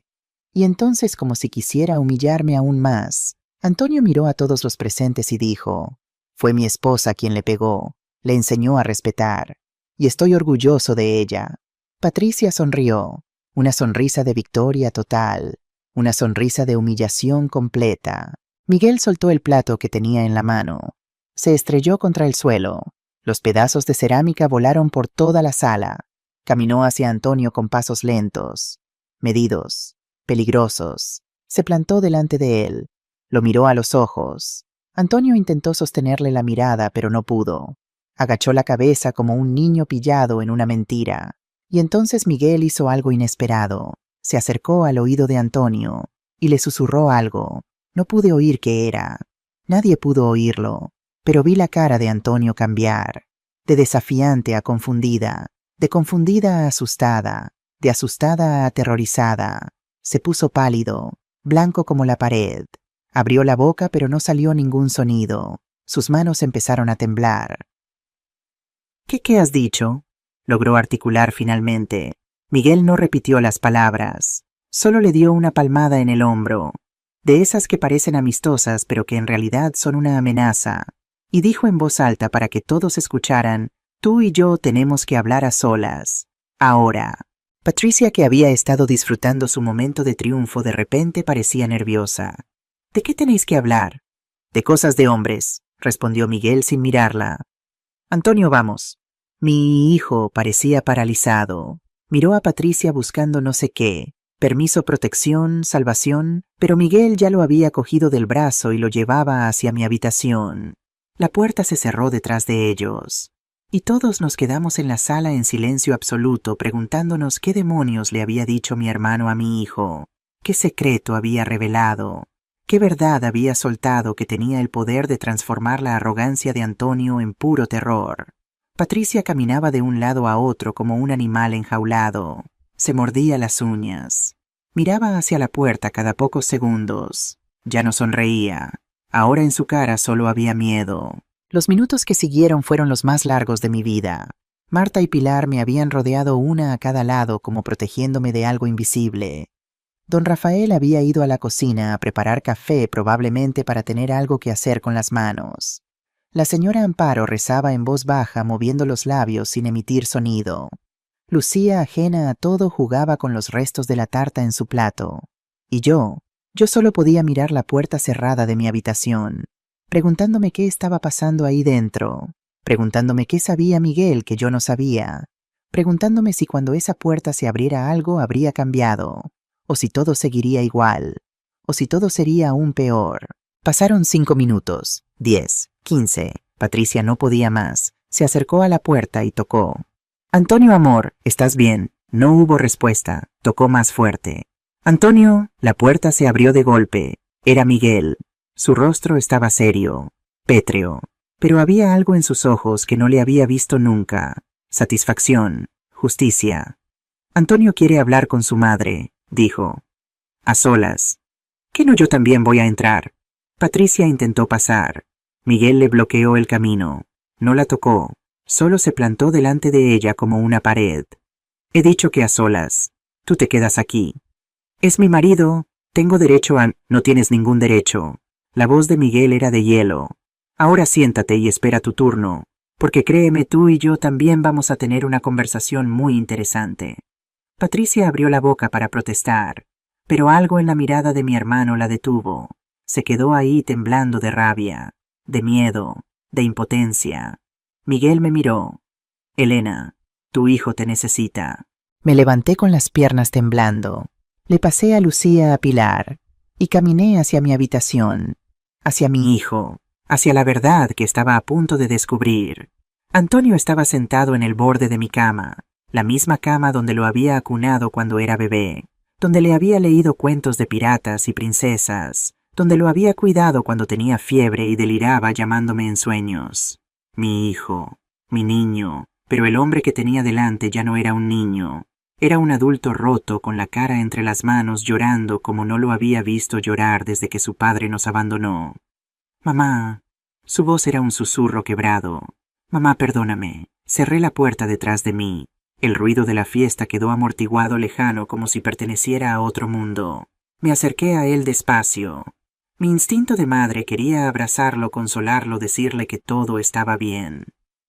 Y entonces, como si quisiera humillarme aún más, Antonio miró a todos los presentes y dijo: «Fue mi esposa quien le pegó, le enseñó a respetar, y estoy orgulloso de ella». Patricia sonrió, una sonrisa de victoria total, una sonrisa de humillación completa. Miguel soltó el plato que tenía en la mano. Se estrelló contra el suelo. Los pedazos de cerámica volaron por toda la sala. Caminó hacia Antonio con pasos lentos, medidos, peligrosos. Se plantó delante de él. Lo miró a los ojos. Antonio intentó sostenerle la mirada, pero no pudo. Agachó la cabeza como un niño pillado en una mentira. Y entonces Miguel hizo algo inesperado. Se acercó al oído de Antonio y le susurró algo. No pude oír qué era. Nadie pudo oírlo. Pero vi la cara de Antonio cambiar, de desafiante a confundida, de confundida a asustada, de asustada a aterrorizada. Se puso pálido, blanco como la pared. Abrió la boca, pero no salió ningún sonido. Sus manos empezaron a temblar. ¿Qué has dicho?», logró articular finalmente. Miguel no repitió las palabras, solo le dio una palmada en el hombro, de esas que parecen amistosas pero que en realidad son una amenaza. Y dijo en voz alta para que todos escucharan: «Tú y yo tenemos que hablar a solas. Ahora». Patricia, que había estado disfrutando su momento de triunfo, de repente parecía nerviosa. «¿De qué tenéis que hablar?». «De cosas de hombres», respondió Miguel sin mirarla. «Antonio, vamos». Mi hijo parecía paralizado. Miró a Patricia buscando no sé qué. Permiso, protección, salvación, pero Miguel ya lo había cogido del brazo y lo llevaba hacia mi habitación. La puerta se cerró detrás de ellos, y todos nos quedamos en la sala en silencio absoluto, preguntándonos qué demonios le había dicho mi hermano a mi hijo, qué secreto había revelado, qué verdad había soltado que tenía el poder de transformar la arrogancia de Antonio en puro terror. Patricia caminaba de un lado a otro como un animal enjaulado. Se mordía las uñas. Miraba hacia la puerta cada pocos segundos. Ya no sonreía. Ahora en su cara solo había miedo. Los minutos que siguieron fueron los más largos de mi vida. Marta y Pilar me habían rodeado una a cada lado, como protegiéndome de algo invisible. Don Rafael había ido a la cocina a preparar café, probablemente para tener algo que hacer con las manos. La señora Amparo rezaba en voz baja, moviendo los labios sin emitir sonido. Lucía, ajena a todo, jugaba con los restos de la tarta en su plato. Y yo solo podía mirar la puerta cerrada de mi habitación, preguntándome qué estaba pasando ahí dentro, preguntándome qué sabía Miguel que yo no sabía, preguntándome si cuando esa puerta se abriera algo habría cambiado, o si todo seguiría igual, o si todo sería aún peor. Pasaron 5 minutos, 10, 15. Patricia no podía más. Se acercó a la puerta y tocó. «Antonio, amor, ¿estás bien?». No hubo respuesta. Tocó más fuerte. «Antonio». La puerta se abrió de golpe. Era Miguel. Su rostro estaba serio, pétreo, pero había algo en sus ojos que no le había visto nunca. Satisfacción, justicia. «Antonio quiere hablar con su madre», dijo. «A solas». «¿Qué no yo también voy a entrar?». Patricia intentó pasar. Miguel le bloqueó el camino. No la tocó. Solo se plantó delante de ella como una pared. «He dicho que a solas. Tú te quedas aquí». «Es mi marido. Tengo derecho a...». «No tienes ningún derecho. La voz de Miguel era de hielo. Ahora siéntate y espera tu turno, porque créeme, tú y yo también vamos a tener una conversación muy interesante. Patricia abrió la boca para protestar, pero algo en la mirada de mi hermano la detuvo. Se quedó ahí temblando de rabia, de miedo, de impotencia. Miguel me miró. Elena, tu hijo te necesita. Me levanté con las piernas temblando. Le pasé a Lucía a Pilar y caminé hacia mi habitación, hacia mi hijo, hacia la verdad que estaba a punto de descubrir. Antonio estaba sentado en el borde de mi cama, la misma cama donde lo había acunado cuando era bebé, donde le había leído cuentos de piratas y princesas, donde lo había cuidado cuando tenía fiebre y deliraba llamándome en sueños. Mi hijo, mi niño, pero el hombre que tenía delante ya no era un niño. Era un adulto roto con la cara entre las manos llorando como no lo había visto llorar desde que su padre nos abandonó. Mamá. Su voz era un susurro quebrado. Mamá, perdóname. Cerré la puerta detrás de mí. El ruido de la fiesta quedó amortiguado lejano como si perteneciera a otro mundo. Me acerqué a él despacio. Mi instinto de madre quería abrazarlo, consolarlo, decirle que todo estaba bien.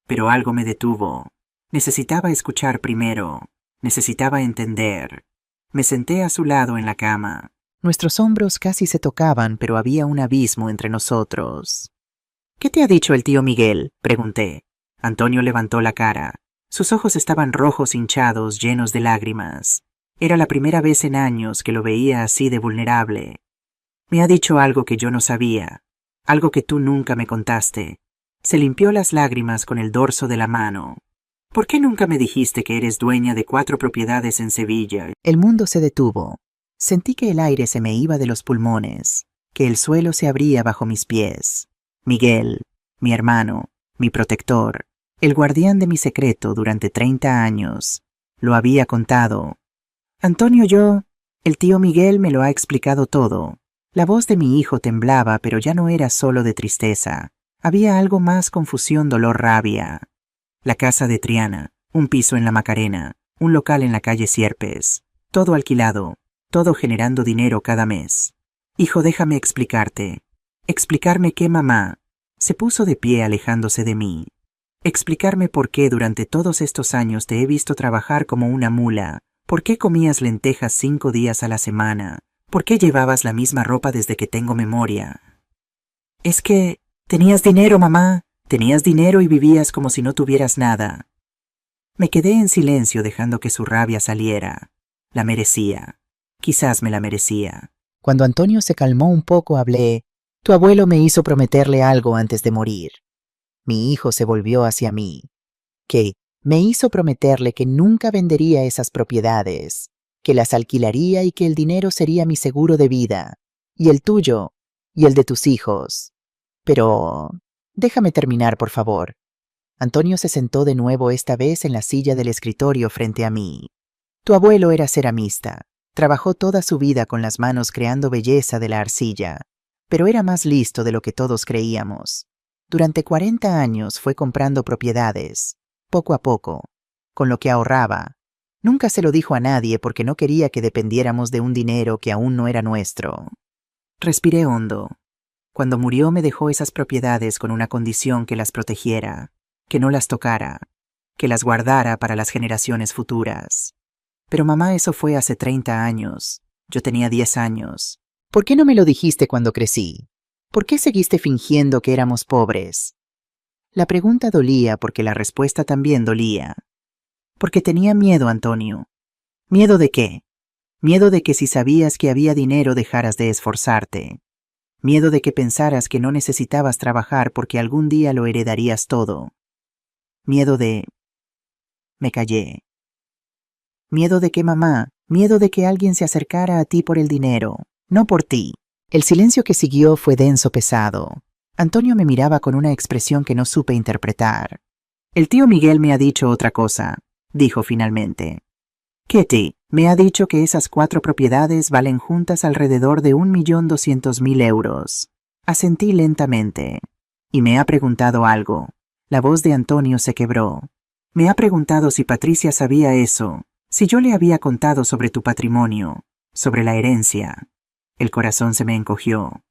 Pero algo me detuvo. Necesitaba escuchar primero. Necesitaba entender. Me senté a su lado en la cama. Nuestros hombros casi se tocaban, pero había un abismo entre nosotros. ¿Qué te ha dicho el tío Miguel?, pregunté. Antonio levantó la cara. Sus ojos estaban rojos, hinchados, llenos de lágrimas. Era la primera vez en años que lo veía así de vulnerable. Me ha dicho algo que yo no sabía, algo que tú nunca me contaste. Se limpió las lágrimas con el dorso de la mano. ¿Por qué nunca me dijiste que eres dueña de 4 propiedades en Sevilla? El mundo se detuvo. Sentí que el aire se me iba de los pulmones, que el suelo se abría bajo mis pies. Miguel, mi hermano, mi protector, el guardián de mi secreto durante 30 años, lo había contado. Antonio, el tío Miguel me lo ha explicado todo. La voz de mi hijo temblaba, pero ya no era solo de tristeza. Había algo más: confusión, dolor, rabia. La casa de Triana, un piso en la Macarena, un local en la calle Sierpes, todo alquilado, todo generando dinero cada mes. Hijo, déjame explicarte. Explicarme qué, mamá. Se puso de pie alejándose de mí. Explicarme por qué durante todos estos años te he visto trabajar como una mula, por qué comías lentejas 5 días a la semana, por qué llevabas la misma ropa desde que tengo memoria. Es que tenías dinero, mamá. Tenías dinero y vivías como si no tuvieras nada. Me quedé en silencio dejando que su rabia saliera. La merecía. Quizás me la merecía. Cuando Antonio se calmó un poco, hablé. Tu abuelo me hizo prometerle algo antes de morir. Mi hijo se volvió hacia mí. ¿Qué? Me hizo prometerle que nunca vendería esas propiedades, que las alquilaría y que el dinero sería mi seguro de vida, y el tuyo, y el de tus hijos. Pero déjame terminar, por favor. Antonio se sentó de nuevo, esta vez en la silla del escritorio frente a mí. Tu abuelo era ceramista. Trabajó toda su vida con las manos creando belleza de la arcilla, pero era más listo de lo que todos creíamos. Durante 40 años fue comprando propiedades, poco a poco, con lo que ahorraba. Nunca se lo dijo a nadie porque no quería que dependiéramos de un dinero que aún no era nuestro. Respiré hondo. Cuando murió me dejó esas propiedades con una condición: que las protegiera, que no las tocara, que las guardara para las generaciones futuras. Pero mamá, eso fue hace 30 años. Yo tenía 10 años. ¿Por qué no me lo dijiste cuando crecí? ¿Por qué seguiste fingiendo que éramos pobres? La pregunta dolía porque la respuesta también dolía. Porque tenía miedo, Antonio. ¿Miedo de qué? Miedo de que si sabías que había dinero dejaras de esforzarte. Miedo de que pensaras que no necesitabas trabajar porque algún día lo heredarías todo. Miedo de... Me callé. Miedo de que, mamá, miedo de que alguien se acercara a ti por el dinero, no por ti. El silencio que siguió fue denso, pesado. Antonio me miraba con una expresión que no supe interpretar. El tío Miguel me ha dicho otra cosa, dijo finalmente. Kitty, me ha dicho que esas 4 propiedades valen juntas alrededor de 1.200.000 euros. Asentí lentamente. Y me ha preguntado algo. La voz de Antonio se quebró. Me ha preguntado si Patricia sabía eso, si yo le había contado sobre tu patrimonio, sobre la herencia. El corazón se me encogió.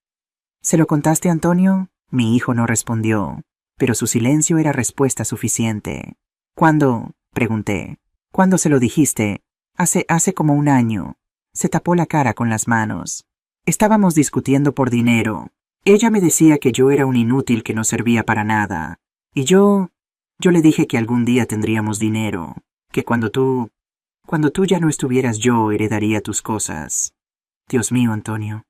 ¿Se lo contaste a Antonio? Mi hijo no respondió, pero su silencio era respuesta suficiente. ¿Cuándo? Pregunté. ¿Cuándo se lo dijiste? Hace como un año. Se tapó la cara con las manos. Estábamos discutiendo por dinero. Ella me decía que yo era un inútil que no servía para nada. Y yo le dije que algún día tendríamos dinero, que cuando tú ya no estuvieras yo heredaría tus cosas. Dios mío, Antonio.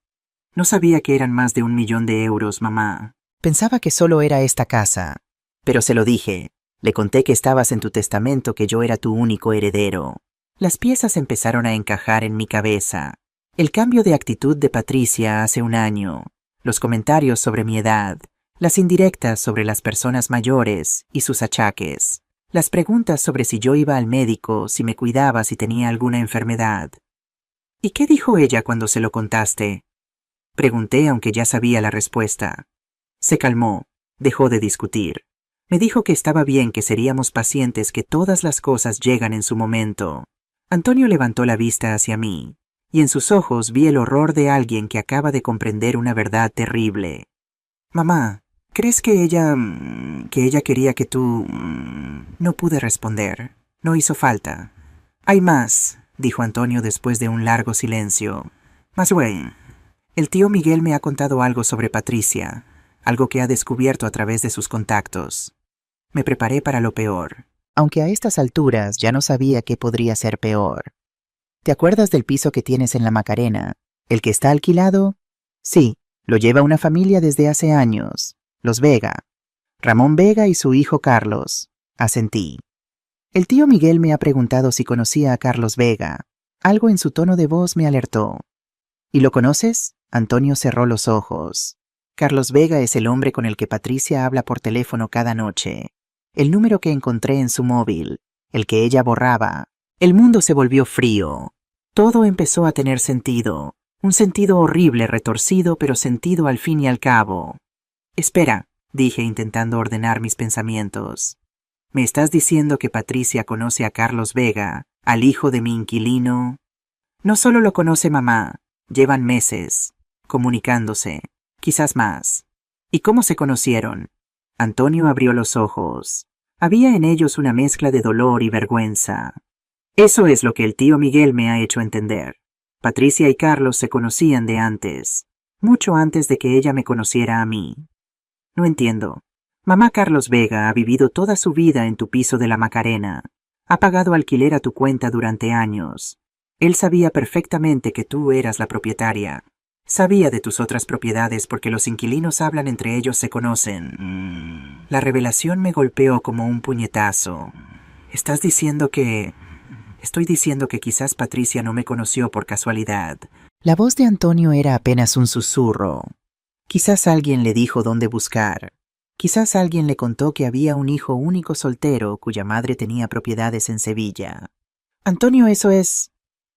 No sabía que eran más de 1.000.000 de euros, mamá. Pensaba que solo era esta casa. Pero se lo dije. Le conté que estabas en tu testamento, que yo era tu único heredero. Las piezas empezaron a encajar en mi cabeza. El cambio de actitud de Patricia hace un año, los comentarios sobre mi edad, las indirectas sobre las personas mayores y sus achaques, las preguntas sobre si yo iba al médico, si me cuidaba, si tenía alguna enfermedad. ¿Y qué dijo ella cuando se lo contaste? Pregunté, aunque ya sabía la respuesta. Se calmó, dejó de discutir. Me dijo que estaba bien, que seríamos pacientes, que todas las cosas llegan en su momento. Antonio levantó la vista hacia mí, y en sus ojos vi el horror de alguien que acaba de comprender una verdad terrible. Mamá, ¿crees que ella quería que tú... No pude responder. No hizo falta. Hay más, dijo Antonio después de un largo silencio. Más bien, el tío Miguel me ha contado algo sobre Patricia, algo que ha descubierto a través de sus contactos. Me preparé para lo peor, aunque a estas alturas ya no sabía qué podría ser peor. ¿Te acuerdas del piso que tienes en la Macarena? ¿El que está alquilado? Sí, lo lleva una familia desde hace años, los Vega. Ramón Vega y su hijo Carlos. Asentí. El tío Miguel me ha preguntado si conocía a Carlos Vega. Algo en su tono de voz me alertó. ¿Y lo conoces? Antonio cerró los ojos. Carlos Vega es el hombre con el que Patricia habla por teléfono cada noche. El número que encontré en su móvil, el que ella borraba. El mundo se volvió frío. Todo empezó a tener sentido. Un sentido horrible, retorcido, pero sentido al fin y al cabo. Espera, dije intentando ordenar mis pensamientos. ¿Me estás diciendo que Patricia conoce a Carlos Vega, al hijo de mi inquilino? No solo lo conoce mamá, llevan meses, comunicándose, quizás más. ¿Y cómo se conocieron? Antonio abrió los ojos. Había en ellos una mezcla de dolor y vergüenza. Eso es lo que el tío Miguel me ha hecho entender. Patricia y Carlos se conocían de antes, mucho antes de que ella me conociera a mí. No entiendo. Mamá Carlos Vega ha vivido toda su vida en tu piso de la Macarena. Ha pagado alquiler a tu cuenta durante años. Él sabía perfectamente que tú eras la propietaria. Sabía de tus otras propiedades porque los inquilinos hablan entre ellos, se conocen. La revelación me golpeó como un puñetazo. Estoy diciendo que quizás Patricia no me conoció por casualidad. La voz de Antonio era apenas un susurro. Quizás alguien le dijo dónde buscar. Quizás alguien le contó que había un hijo único soltero cuya madre tenía propiedades en Sevilla. Antonio, eso es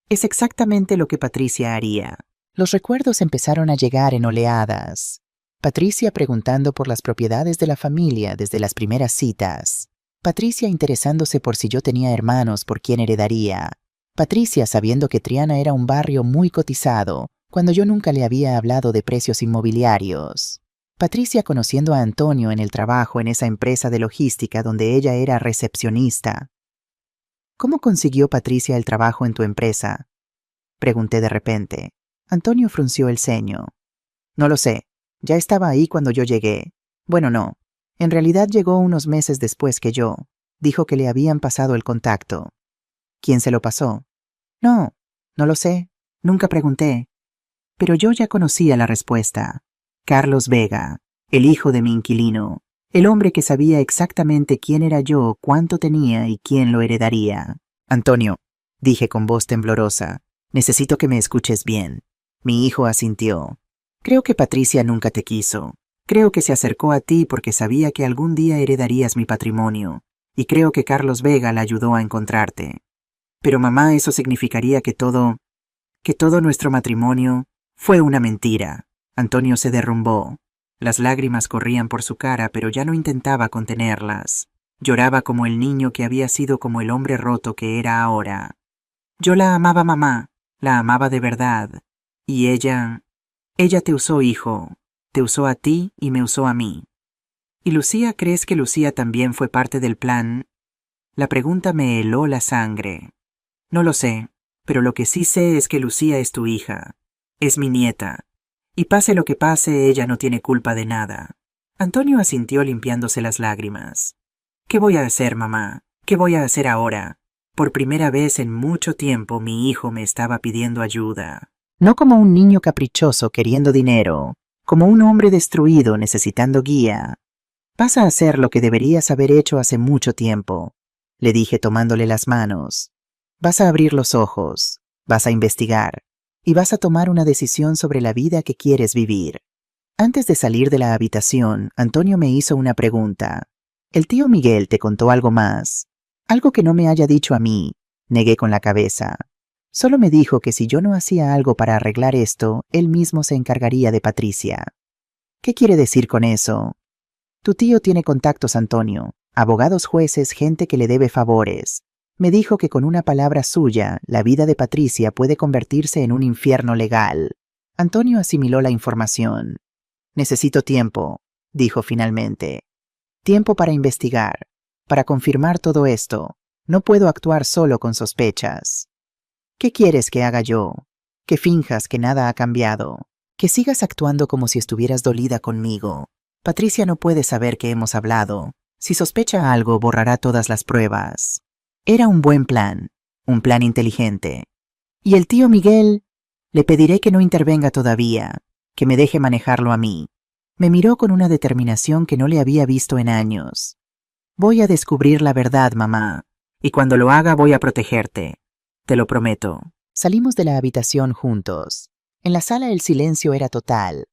exactamente lo que Patricia haría. Los recuerdos empezaron a llegar en oleadas. Patricia preguntando por las propiedades de la familia desde las primeras citas. Patricia interesándose por si yo tenía hermanos por quién heredaría. Patricia sabiendo que Triana era un barrio muy cotizado, cuando yo nunca le había hablado de precios inmobiliarios. Patricia conociendo a Antonio en el trabajo en esa empresa de logística donde ella era recepcionista. ¿Cómo consiguió Patricia el trabajo en tu empresa? Pregunté de repente. Antonio frunció el ceño. No lo sé. Ya estaba ahí cuando yo llegué. Bueno, no. En realidad llegó unos meses después que yo. Dijo que le habían pasado el contacto. ¿Quién se lo pasó? No lo sé. Nunca pregunté. Pero yo ya conocía la respuesta. Carlos Vega, el hijo de mi inquilino. El hombre que sabía exactamente quién era yo, cuánto tenía y quién lo heredaría. Antonio, dije con voz temblorosa, necesito que me escuches bien. Mi hijo asintió. Creo que Patricia nunca te quiso. Creo que se acercó a ti porque sabía que algún día heredarías mi patrimonio. Y creo que Carlos Vega la ayudó a encontrarte. Pero mamá, eso significaría que todo nuestro matrimonio fue una mentira. Antonio se derrumbó. Las lágrimas corrían por su cara, pero ya no intentaba contenerlas. Lloraba como el niño que había sido, como el hombre roto que era ahora. Yo la amaba, mamá. La amaba de verdad. Y ella te usó, hijo. Te usó a ti y me usó a mí. ¿Y Lucía, crees que Lucía también fue parte del plan? La pregunta me heló la sangre. No lo sé, pero lo que sí sé es que Lucía es tu hija. Es mi nieta. Y pase lo que pase, ella no tiene culpa de nada. Antonio asintió limpiándose las lágrimas. ¿Qué voy a hacer, mamá? ¿Qué voy a hacer ahora? Por primera vez en mucho tiempo mi hijo me estaba pidiendo ayuda. No como un niño caprichoso queriendo dinero, como un hombre destruido necesitando guía. Vas a hacer lo que deberías haber hecho hace mucho tiempo, le dije tomándole las manos. Vas a abrir los ojos, vas a investigar, y vas a tomar una decisión sobre la vida que quieres vivir. Antes de salir de la habitación, Antonio me hizo una pregunta. ¿El tío Miguel te contó algo más? Algo que no me haya dicho a mí, negué con la cabeza. Solo me dijo que si yo no hacía algo para arreglar esto, él mismo se encargaría de Patricia. ¿Qué quiere decir con eso? Tu tío tiene contactos, Antonio, abogados, jueces, gente que le debe favores. Me dijo que con una palabra suya, la vida de Patricia puede convertirse en un infierno legal. Antonio asimiló la información. Necesito tiempo, dijo finalmente. Tiempo para investigar, para confirmar todo esto. No puedo actuar solo con sospechas. ¿Qué quieres que haga yo? Que finjas que nada ha cambiado. Que sigas actuando como si estuvieras dolida conmigo. Patricia no puede saber que hemos hablado. Si sospecha algo, borrará todas las pruebas. Era un buen plan, un plan inteligente. ¿Y el tío Miguel? Le pediré que no intervenga todavía, que me deje manejarlo a mí. Me miró con una determinación que no le había visto en años. Voy a descubrir la verdad, mamá, y cuando lo haga voy a protegerte. Te lo prometo. Salimos de la habitación juntos. En la sala el silencio era total.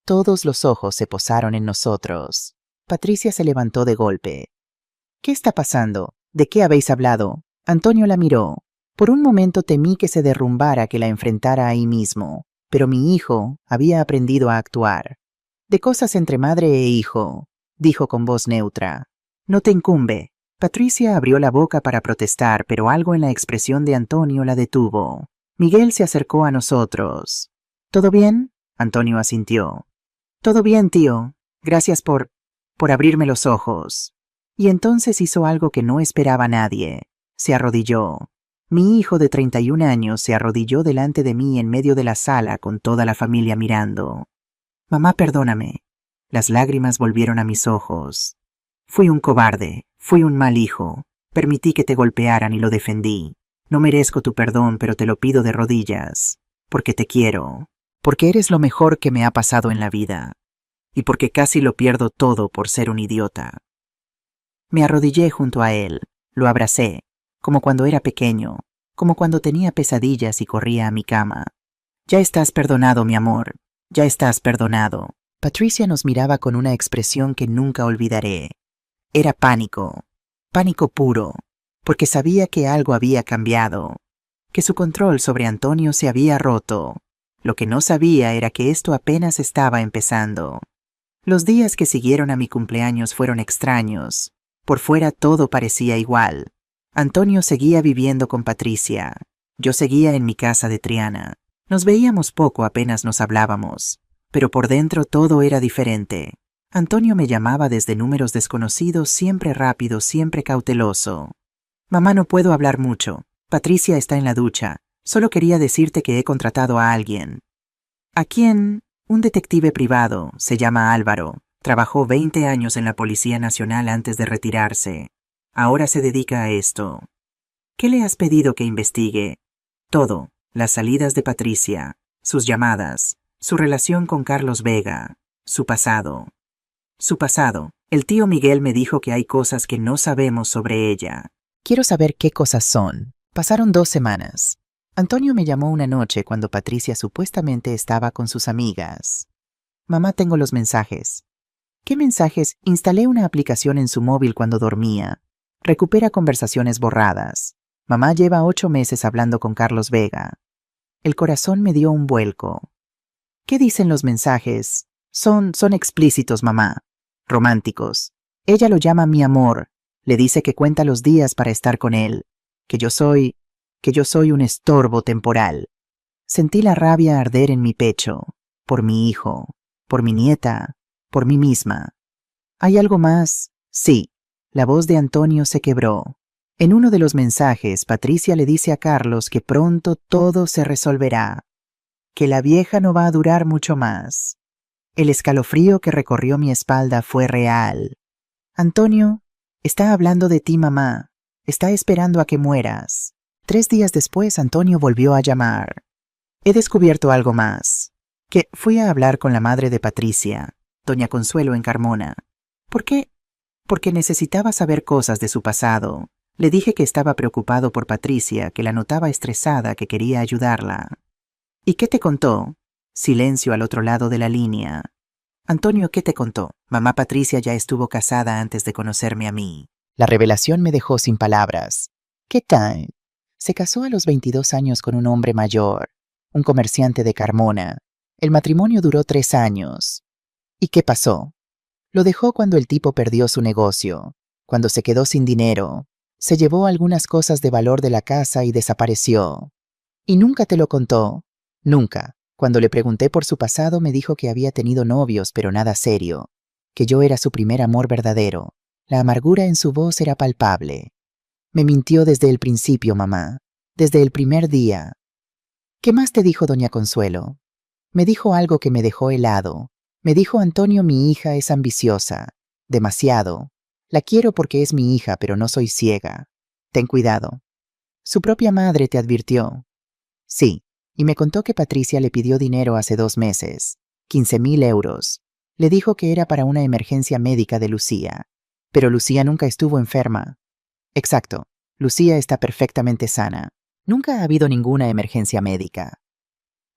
Todos los ojos se posaron en nosotros. Patricia se levantó de golpe. ¿Qué está pasando? ¿De qué habéis hablado? Antonio la miró. Por un momento temí que se derrumbara, que la enfrentara ahí mismo, pero mi hijo había aprendido a actuar. De cosas entre madre e hijo, dijo con voz neutra. No te incumbe. Patricia abrió la boca para protestar, pero algo en la expresión de Antonio la detuvo. Miguel se acercó a nosotros. ¿Todo bien? Antonio asintió. Todo bien, tío. Gracias por abrirme los ojos. Y entonces hizo algo que no esperaba nadie. Se arrodilló. Mi hijo de 31 años se arrodilló delante de mí en medio de la sala con toda la familia mirando. Mamá, perdóname. Las lágrimas volvieron a mis ojos. Fui un cobarde, fui un mal hijo. Permití que te golpearan y lo defendí. No merezco tu perdón, pero te lo pido de rodillas. Porque te quiero. Porque eres lo mejor que me ha pasado en la vida. Y porque casi lo pierdo todo por ser un idiota. Me arrodillé junto a él, lo abracé, como cuando era pequeño, como cuando tenía pesadillas y corría a mi cama. Ya estás perdonado, mi amor, ya estás perdonado. Patricia nos miraba con una expresión que nunca olvidaré. Era pánico, pánico puro, porque sabía que algo había cambiado, que su control sobre Antonio se había roto. Lo que no sabía era que esto apenas estaba empezando. Los días que siguieron a mi cumpleaños fueron extraños. Por fuera todo parecía igual. Antonio seguía viviendo con Patricia. Yo seguía en mi casa de Triana. Nos veíamos poco, apenas nos hablábamos. Pero por dentro todo era diferente. Antonio me llamaba desde números desconocidos, siempre rápido, siempre cauteloso. Mamá, no puedo hablar mucho. Patricia está en la ducha. Solo quería decirte que he contratado a alguien. ¿A quién? Un detective privado. Se llama Álvaro. Trabajó 20 años en la Policía Nacional antes de retirarse. Ahora se dedica a esto. ¿Qué le has pedido que investigue? Todo. Las salidas de Patricia, sus llamadas, su relación con Carlos Vega, su pasado. Su pasado. El tío Miguel me dijo que hay cosas que no sabemos sobre ella. Quiero saber qué cosas son. Pasaron 2 semanas. Antonio me llamó una noche cuando Patricia supuestamente estaba con sus amigas. Mamá, tengo los mensajes. ¿Qué mensajes? Instalé una aplicación en su móvil cuando dormía. Recupera conversaciones borradas. Mamá lleva 8 meses hablando con Carlos Vega. El corazón me dio un vuelco. ¿Qué dicen los mensajes? Son explícitos, mamá. Románticos. Ella lo llama mi amor. Le dice que cuenta los días para estar con él. Que yo soy un estorbo temporal. Sentí la rabia arder en mi pecho. Por mi hijo. por mi nieta, por mí misma. ¿Hay algo más? Sí. La voz de Antonio se quebró. En uno de los mensajes, Patricia le dice a Carlos que pronto todo se resolverá, que la vieja no va a durar mucho más. El escalofrío que recorrió mi espalda fue real. Antonio, está hablando de ti, mamá. Está esperando a que mueras. 3 días después, Antonio volvió a llamar. He descubierto algo más. Que fui a hablar con la madre de Patricia, doña Consuelo en Carmona. ¿Por qué? Porque necesitaba saber cosas de su pasado. Le dije que estaba preocupado por Patricia, que la notaba estresada, que quería ayudarla. ¿Y qué te contó? Silencio al otro lado de la línea. Antonio, ¿qué te contó? Mamá Patricia ya estuvo casada antes de conocerme a mí. La revelación me dejó sin palabras. ¿Qué tal? Se casó a los 22 años con un hombre mayor, un comerciante de Carmona. El matrimonio duró 3 años. ¿Y qué pasó? Lo dejó cuando el tipo perdió su negocio, cuando se quedó sin dinero. Se llevó algunas cosas de valor de la casa y desapareció. ¿Y nunca te lo contó? Nunca. Cuando le pregunté por su pasado me dijo que había tenido novios, pero nada serio, que yo era su primer amor verdadero. La amargura en su voz era palpable. Me mintió desde el principio, mamá, desde el primer día. ¿Qué más te dijo doña Consuelo? Me dijo algo que me dejó helado. Me dijo, Antonio, mi hija es ambiciosa, demasiado. La quiero porque es mi hija, pero no soy ciega. Ten cuidado. Su propia madre te advirtió. Sí. Y me contó que Patricia le pidió dinero hace 2 meses, 15.000 euros. Le dijo que era para una emergencia médica de Lucía. Pero Lucía nunca estuvo enferma. Exacto, Lucía está perfectamente sana. Nunca ha habido ninguna emergencia médica.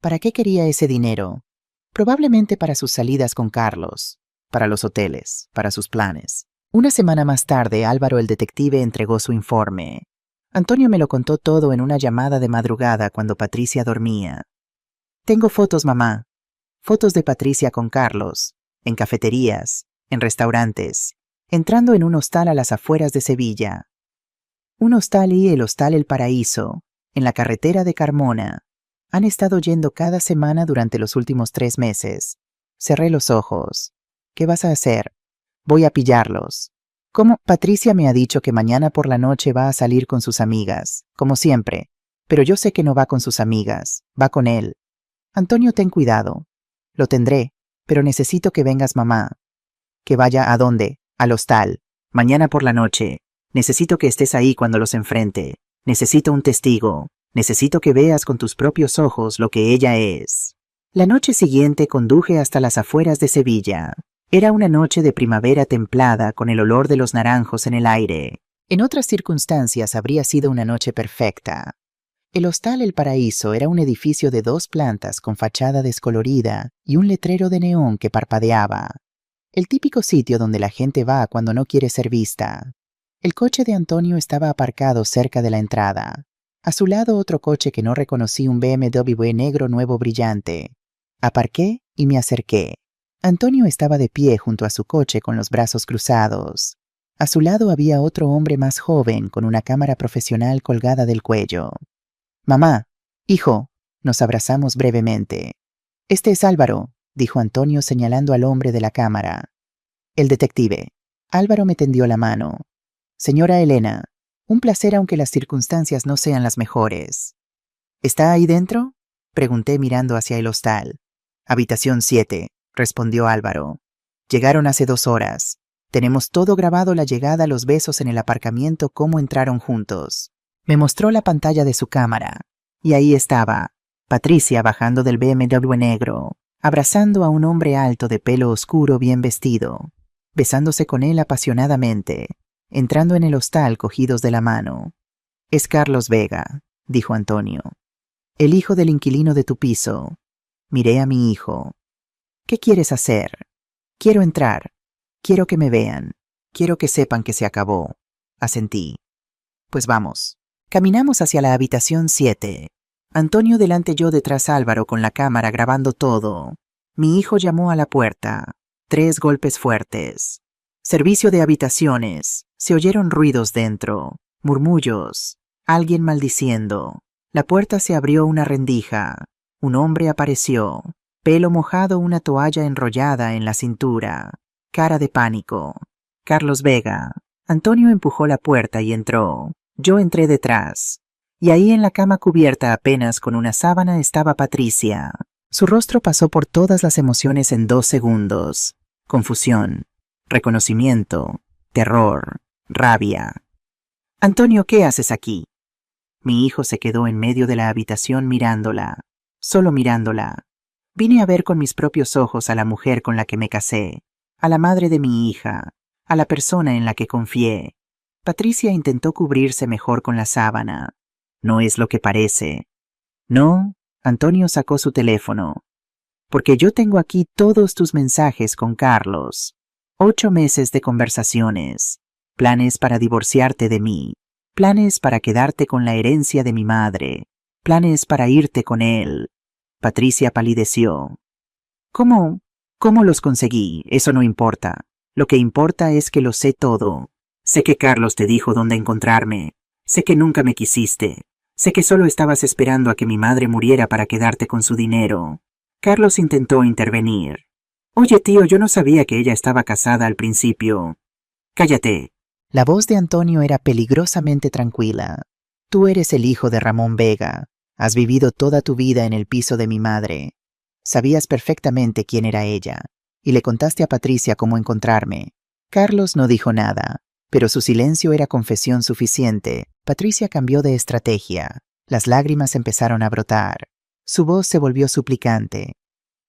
¿Para qué quería ese dinero? Probablemente para sus salidas con Carlos, para los hoteles, para sus planes. Una semana más tarde, Álvaro el detective entregó su informe. Antonio me lo contó todo en una llamada de madrugada cuando Patricia dormía. Tengo fotos, mamá. Fotos de Patricia con Carlos, en cafeterías, en restaurantes, entrando en un hostal a las afueras de Sevilla. Un hostal y el Hostal El Paraíso, en la carretera de Carmona. Han estado yendo cada semana durante los últimos 3 meses. Cerré los ojos. ¿Qué vas a hacer? Voy a pillarlos. ¿Cómo? Patricia me ha dicho que mañana por la noche va a salir con sus amigas, como siempre. Pero yo sé que no va con sus amigas, va con él. Antonio, ten cuidado. Lo tendré, pero necesito que vengas, mamá. ¿Que vaya a dónde? Al hostal. Mañana por la noche. Necesito que estés ahí cuando los enfrente. Necesito un testigo. Necesito que veas con tus propios ojos lo que ella es. La noche siguiente conduje hasta las afueras de Sevilla. Era una noche de primavera templada con el olor de los naranjos en el aire. En otras circunstancias habría sido una noche perfecta. El Hostal El Paraíso era un edificio de 2 plantas con fachada descolorida y un letrero de neón que parpadeaba. El típico sitio donde la gente va cuando no quiere ser vista. El coche de Antonio estaba aparcado cerca de la entrada. A su lado otro coche que no reconocí, un BMW negro nuevo brillante. Aparqué y me acerqué. Antonio estaba de pie junto a su coche con los brazos cruzados. A su lado había otro hombre más joven con una cámara profesional colgada del cuello. Mamá, hijo, nos abrazamos brevemente. Este es Álvaro, dijo Antonio señalando al hombre de la cámara. El detective. Álvaro me tendió la mano. Señora Elena, un placer aunque las circunstancias no sean las mejores. ¿Está ahí dentro? Pregunté mirando hacia el hostal. Habitación 7. Respondió Álvaro. Llegaron hace 2 horas. Tenemos todo grabado, la llegada, los besos en el aparcamiento, cómo entraron juntos. Me mostró la pantalla de su cámara. Y ahí estaba, Patricia bajando del BMW negro, abrazando a un hombre alto de pelo oscuro bien vestido, besándose con él apasionadamente, entrando en el hostal cogidos de la mano. Es Carlos Vega, dijo Antonio. El hijo del inquilino de tu piso. Miré a mi hijo. ¿Qué quieres hacer? Quiero entrar. Quiero que me vean. Quiero que sepan que se acabó. Asentí. Pues vamos. Caminamos hacia la habitación 7. Antonio delante, yo detrás, Álvaro con la cámara grabando todo. Mi hijo llamó a la puerta. 3 golpes fuertes. Servicio de habitaciones. Se oyeron ruidos dentro. Murmullos. Alguien maldiciendo. La puerta se abrió una rendija. Un hombre apareció. pelo mojado, una toalla enrollada en la cintura, cara de pánico. Carlos Vega. Antonio empujó la puerta y entró. Yo entré detrás. Y ahí en la cama cubierta apenas con una sábana estaba Patricia. Su rostro pasó por todas las emociones en 2 segundos. Confusión, reconocimiento, terror, rabia. Antonio, ¿qué haces aquí? Mi hijo se quedó en medio de la habitación mirándola, solo mirándola. Vine a ver con mis propios ojos a la mujer con la que me casé, a la madre de mi hija, a la persona en la que confié. Patricia intentó cubrirse mejor con la sábana. No es lo que parece. No, Antonio sacó su teléfono. Porque yo tengo aquí todos tus mensajes con Carlos. 8 meses de conversaciones. Planes para divorciarte de mí. Planes para quedarte con la herencia de mi madre. Planes para irte con él. Patricia palideció. ¿Cómo los conseguí? Eso no importa. Lo que importa es que lo sé todo. Sé que Carlos te dijo dónde encontrarme. Sé que nunca me quisiste. Sé que solo estabas esperando a que mi madre muriera para quedarte con su dinero. Carlos intentó intervenir. Oye, tío, yo no sabía que ella estaba casada al principio. Cállate. La voz de Antonio era peligrosamente tranquila. Tú eres el hijo de Ramón Vega. Has vivido toda tu vida en el piso de mi madre. Sabías perfectamente quién era ella, y le contaste a Patricia cómo encontrarme. Carlos no dijo nada, pero su silencio era confesión suficiente. Patricia cambió de estrategia. Las lágrimas empezaron a brotar. Su voz se volvió suplicante.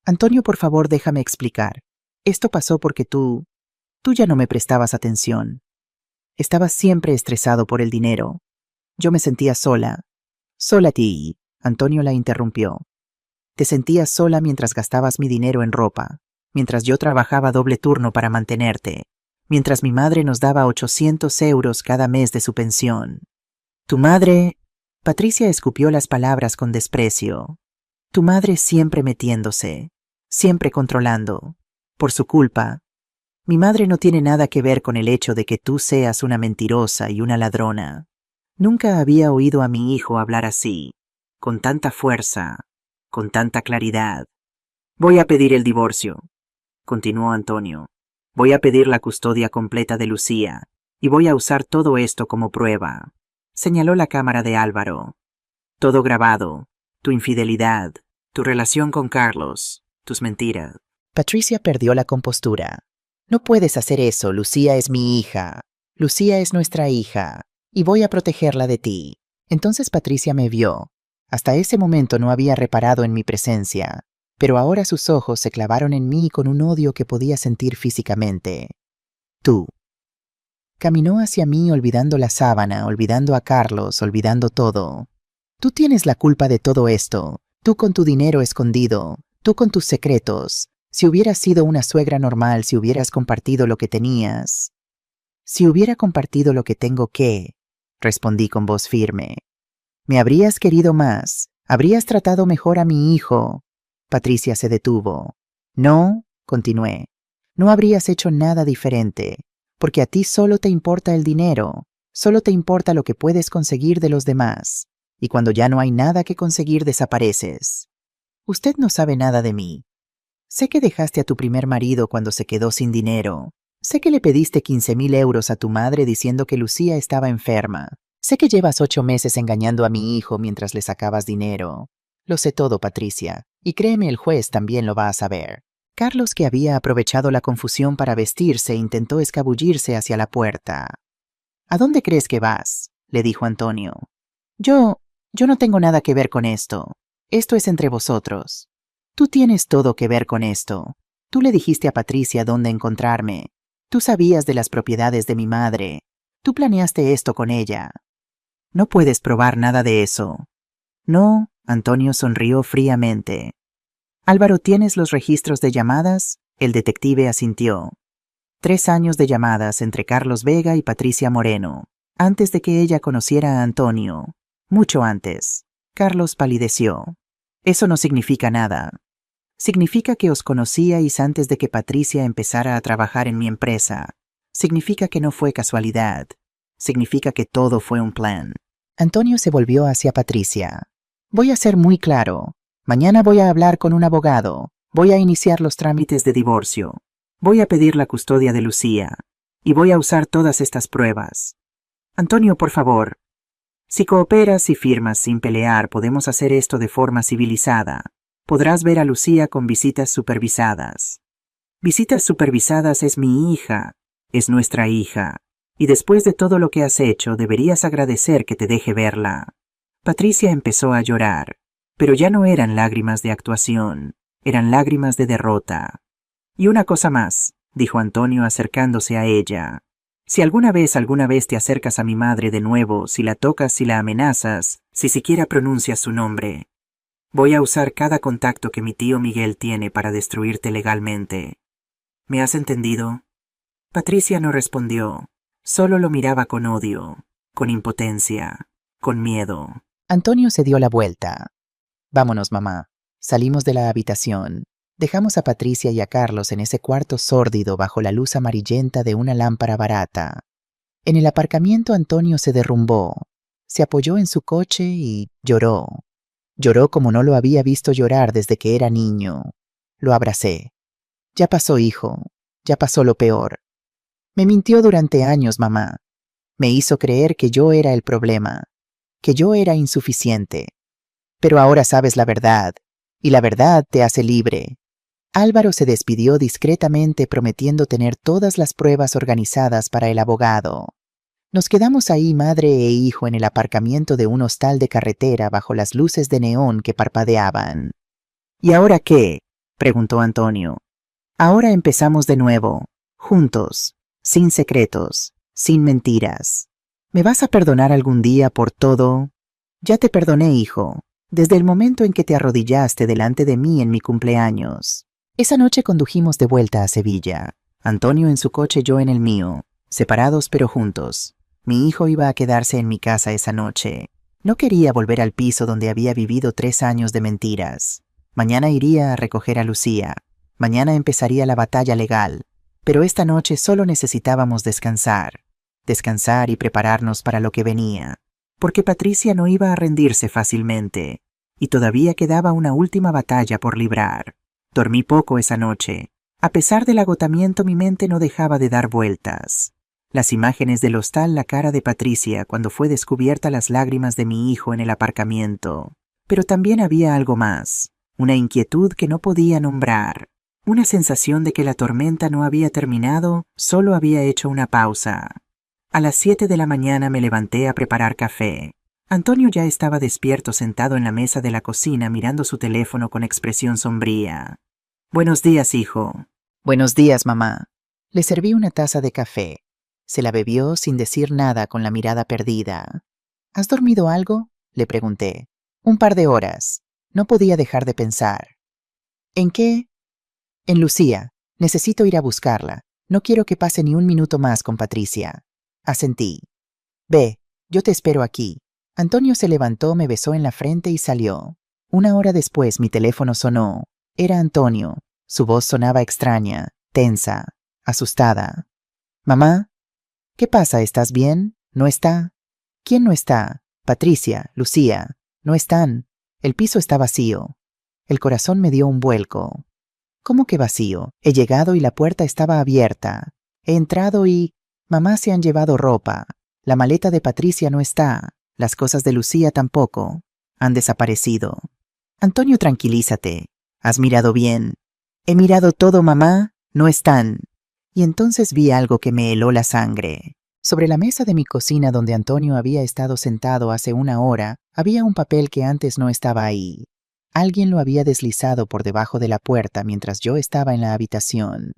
Antonio, por favor, déjame explicar. Esto pasó porque tú ya no me prestabas atención. Estabas siempre estresado por el dinero. Yo me sentía sola. Sola a ti. Antonio la interrumpió. Te sentías sola mientras gastabas mi dinero en ropa, mientras yo trabajaba doble turno para mantenerte, mientras mi madre nos daba 800 euros cada mes de su pensión. Tu madre... Patricia escupió las palabras con desprecio. Tu madre siempre metiéndose, siempre controlando. Por su culpa. Mi madre no tiene nada que ver con el hecho de que tú seas una mentirosa y una ladrona. Nunca había oído a mi hijo hablar así, con tanta fuerza, con tanta claridad. Voy a pedir el divorcio, continuó Antonio. Voy a pedir la custodia completa de Lucía, y voy a usar todo esto como prueba. Señaló la cámara de Álvaro. Todo grabado, tu infidelidad, tu relación con Carlos, tus mentiras. Patricia perdió la compostura. No puedes hacer eso, Lucía es mi hija. Lucía es nuestra hija, y voy a protegerla de ti. Entonces Patricia me vio. Hasta ese momento no había reparado en mi presencia, pero ahora sus ojos se clavaron en mí con un odio que podía sentir físicamente. Tú. Caminó hacia mí olvidando la sábana, olvidando a Carlos, olvidando todo. Tú tienes la culpa de todo esto, tú con tu dinero escondido, tú con tus secretos. Si hubieras sido una suegra normal, si hubieras compartido lo que tenías. Si hubiera compartido lo que tengo que, respondí con voz firme. Me habrías querido más, habrías tratado mejor a mi hijo. Patricia se detuvo. No, continué, no habrías hecho nada diferente, porque a ti solo te importa el dinero, solo te importa lo que puedes conseguir de los demás, y cuando ya no hay nada que conseguir desapareces. Usted no sabe nada de mí. Sé que dejaste a tu primer marido cuando se quedó sin dinero. Sé que le pediste 15.000 euros a tu madre diciendo que Lucía estaba enferma. Sé que llevas 8 meses engañando a mi hijo mientras le sacabas dinero. Lo sé todo, Patricia, y créeme, el juez también lo va a saber. Carlos, que había aprovechado la confusión para vestirse, intentó escabullirse hacia la puerta. ¿A dónde crees que vas?, le dijo Antonio. Yo no tengo nada que ver con esto. Esto es entre vosotros. Tú tienes todo que ver con esto. Tú le dijiste a Patricia dónde encontrarme. Tú sabías de las propiedades de mi madre. Tú planeaste esto con ella. No puedes probar nada de eso. No, Antonio sonrió fríamente. Álvaro, ¿tienes los registros de llamadas? El detective asintió. 3 años de llamadas entre Carlos Vega y Patricia Moreno, antes de que ella conociera a Antonio. Mucho antes. Carlos palideció. Eso no significa nada. Significa que os conocíais antes de que Patricia empezara a trabajar en mi empresa. Significa que no fue casualidad. Significa que todo fue un plan. Antonio se volvió hacia Patricia. Voy a ser muy claro. Mañana voy a hablar con un abogado. Voy a iniciar los trámites de divorcio. Voy a pedir la custodia de Lucía. Y voy a usar todas estas pruebas. Antonio, por favor. Si cooperas y firmas sin pelear, podemos hacer esto de forma civilizada. Podrás ver a Lucía con visitas supervisadas. Visitas supervisadas es mi hija, es nuestra hija. Y después de todo lo que has hecho, deberías agradecer que te deje verla. Patricia empezó a llorar, pero ya no eran lágrimas de actuación, eran lágrimas de derrota. Y una cosa más, dijo Antonio acercándose a ella. Si alguna vez te acercas a mi madre de nuevo, si la tocas, si la amenazas, si siquiera pronuncias su nombre, voy a usar cada contacto que mi tío Miguel tiene para destruirte legalmente. ¿Me has entendido? Patricia no respondió. Solo lo miraba con odio, con impotencia, con miedo. Antonio se dio la vuelta. Vámonos, mamá. Salimos de la habitación. Dejamos a Patricia y a Carlos en ese cuarto sórdido bajo la luz amarillenta de una lámpara barata. En el aparcamiento Antonio se derrumbó. Se apoyó en su coche y lloró. Lloró como no lo había visto llorar desde que era niño. Lo abracé. Ya pasó, hijo. Ya pasó lo peor. Me mintió durante años, mamá. Me hizo creer que yo era el problema, que yo era insuficiente. Pero ahora sabes la verdad, y la verdad te hace libre. Álvaro se despidió discretamente prometiendo tener todas las pruebas organizadas para el abogado. Nos quedamos ahí madre e hijo en el aparcamiento de un hostal de carretera bajo las luces de neón que parpadeaban. ¿Y ahora qué?, preguntó Antonio. Ahora empezamos de nuevo, juntos, sin secretos, sin mentiras. ¿Me vas a perdonar algún día por todo? Ya te perdoné, hijo, desde el momento en que te arrodillaste delante de mí en mi cumpleaños. Esa noche condujimos de vuelta a Sevilla. Antonio en su coche, yo en el mío, separados pero juntos. Mi hijo iba a quedarse en mi casa esa noche. No quería volver al piso donde había vivido 3 años de mentiras. Mañana iría a recoger a Lucía. Mañana empezaría la batalla legal. Pero esta noche solo necesitábamos descansar. Descansar y prepararnos para lo que venía. Porque Patricia no iba a rendirse fácilmente. Y todavía quedaba una última batalla por librar. Dormí poco esa noche. A pesar del agotamiento, mi mente no dejaba de dar vueltas. Las imágenes del hostal, la cara de Patricia cuando fue descubierta, las lágrimas de mi hijo en el aparcamiento. Pero también había algo más, una inquietud que no podía nombrar, una sensación de que la tormenta no había terminado, solo había hecho una pausa. A las 7 de la mañana me levanté a preparar café. Antonio ya estaba despierto sentado en la mesa de la cocina mirando su teléfono con expresión sombría. «Buenos días, hijo». «Buenos días, mamá». Le serví una taza de café. Se la bebió sin decir nada, con la mirada perdida. ¿Has dormido algo?, le pregunté. «Un par de horas». No podía dejar de pensar. ¿En qué? En Lucía. Necesito ir a buscarla. No quiero que pase ni un minuto más con Patricia. Asentí. «Ve, yo te espero aquí». Antonio se levantó, me besó en la frente y salió. 1 hora después mi teléfono sonó. Era Antonio. Su voz sonaba extraña, tensa, asustada. «Mamá». «¿Qué pasa? ¿Estás bien? ¿No está?» «¿Quién no está?» «Patricia, Lucía. No están. El piso está vacío». El corazón me dio un vuelco. «¿Cómo que vacío? He llegado y la puerta estaba abierta. He entrado y... Mamá, se han llevado ropa. La maleta de Patricia no está. Las cosas de Lucía tampoco. Han desaparecido». «Antonio, tranquilízate. ¿Has mirado bien?» «He mirado todo, mamá. No están». Y entonces vi algo que me heló la sangre. Sobre la mesa de mi cocina, donde Antonio había estado sentado hace 1 hora, había un papel que antes no estaba ahí. Alguien lo había deslizado por debajo de la puerta mientras yo estaba en la habitación.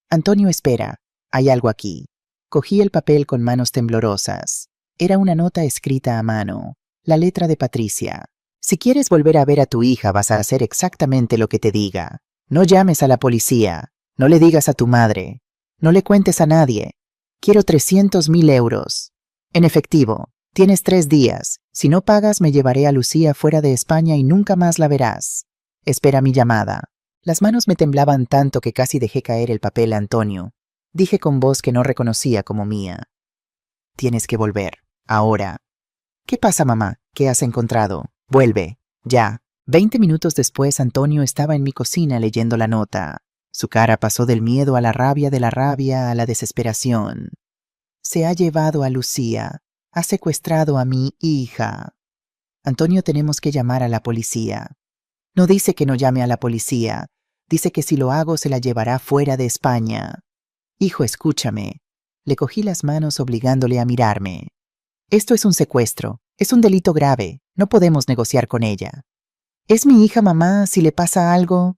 «Antonio, espera. Hay algo aquí». Cogí el papel con manos temblorosas. Era una nota escrita a mano, la letra de Patricia. «Si quieres volver a ver a tu hija, vas a hacer exactamente lo que te diga. No llames a la policía. No le digas a tu madre. No le cuentes a nadie. Quiero 300.000 euros. En efectivo. Tienes 3 días. Si no pagas, me llevaré a Lucía fuera de España y nunca más la verás. Espera mi llamada». Las manos me temblaban tanto que casi dejé caer el papel a Antonio. Dije con voz que no reconocía como mía. «Tienes que volver. Ahora». «¿Qué pasa, mamá? ¿Qué has encontrado? Vuelve. Ya». 20 minutos después, Antonio estaba en mi cocina leyendo la nota. Su cara pasó del miedo a la rabia, de la rabia a la desesperación. Se ha llevado a Lucía. Ha secuestrado a mi hija. Antonio, tenemos que llamar a la policía. No dice que no llame a la policía. Dice que si lo hago se la llevará fuera de España. Hijo, escúchame. Le cogí las manos obligándole a mirarme. Esto es un secuestro. Es un delito grave. No podemos negociar con ella. Es mi hija, mamá. Si le pasa algo,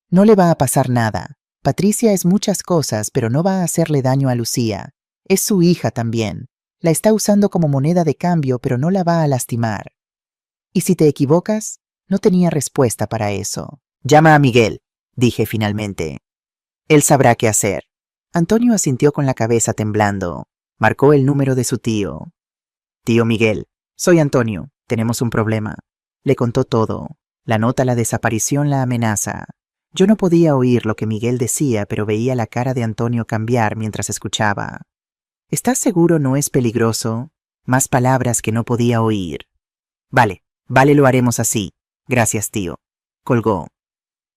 no le va a pasar nada. Patricia es muchas cosas, pero no va a hacerle daño a Lucía. Es su hija también. La está usando como moneda de cambio, pero no la va a lastimar. ¿Y si te equivocas? No tenía respuesta para eso. Llama a Miguel, dije finalmente. Él sabrá qué hacer. Antonio asintió con la cabeza temblando. Marcó el número de su tío. Tío Miguel, soy Antonio. Tenemos un problema. Le contó todo. La nota, la desaparición, la amenaza. Yo no podía oír lo que Miguel decía, pero veía la cara de Antonio cambiar mientras escuchaba. ¿Estás seguro no es peligroso? Más palabras que no podía oír. Vale, lo haremos así. Gracias, tío. Colgó.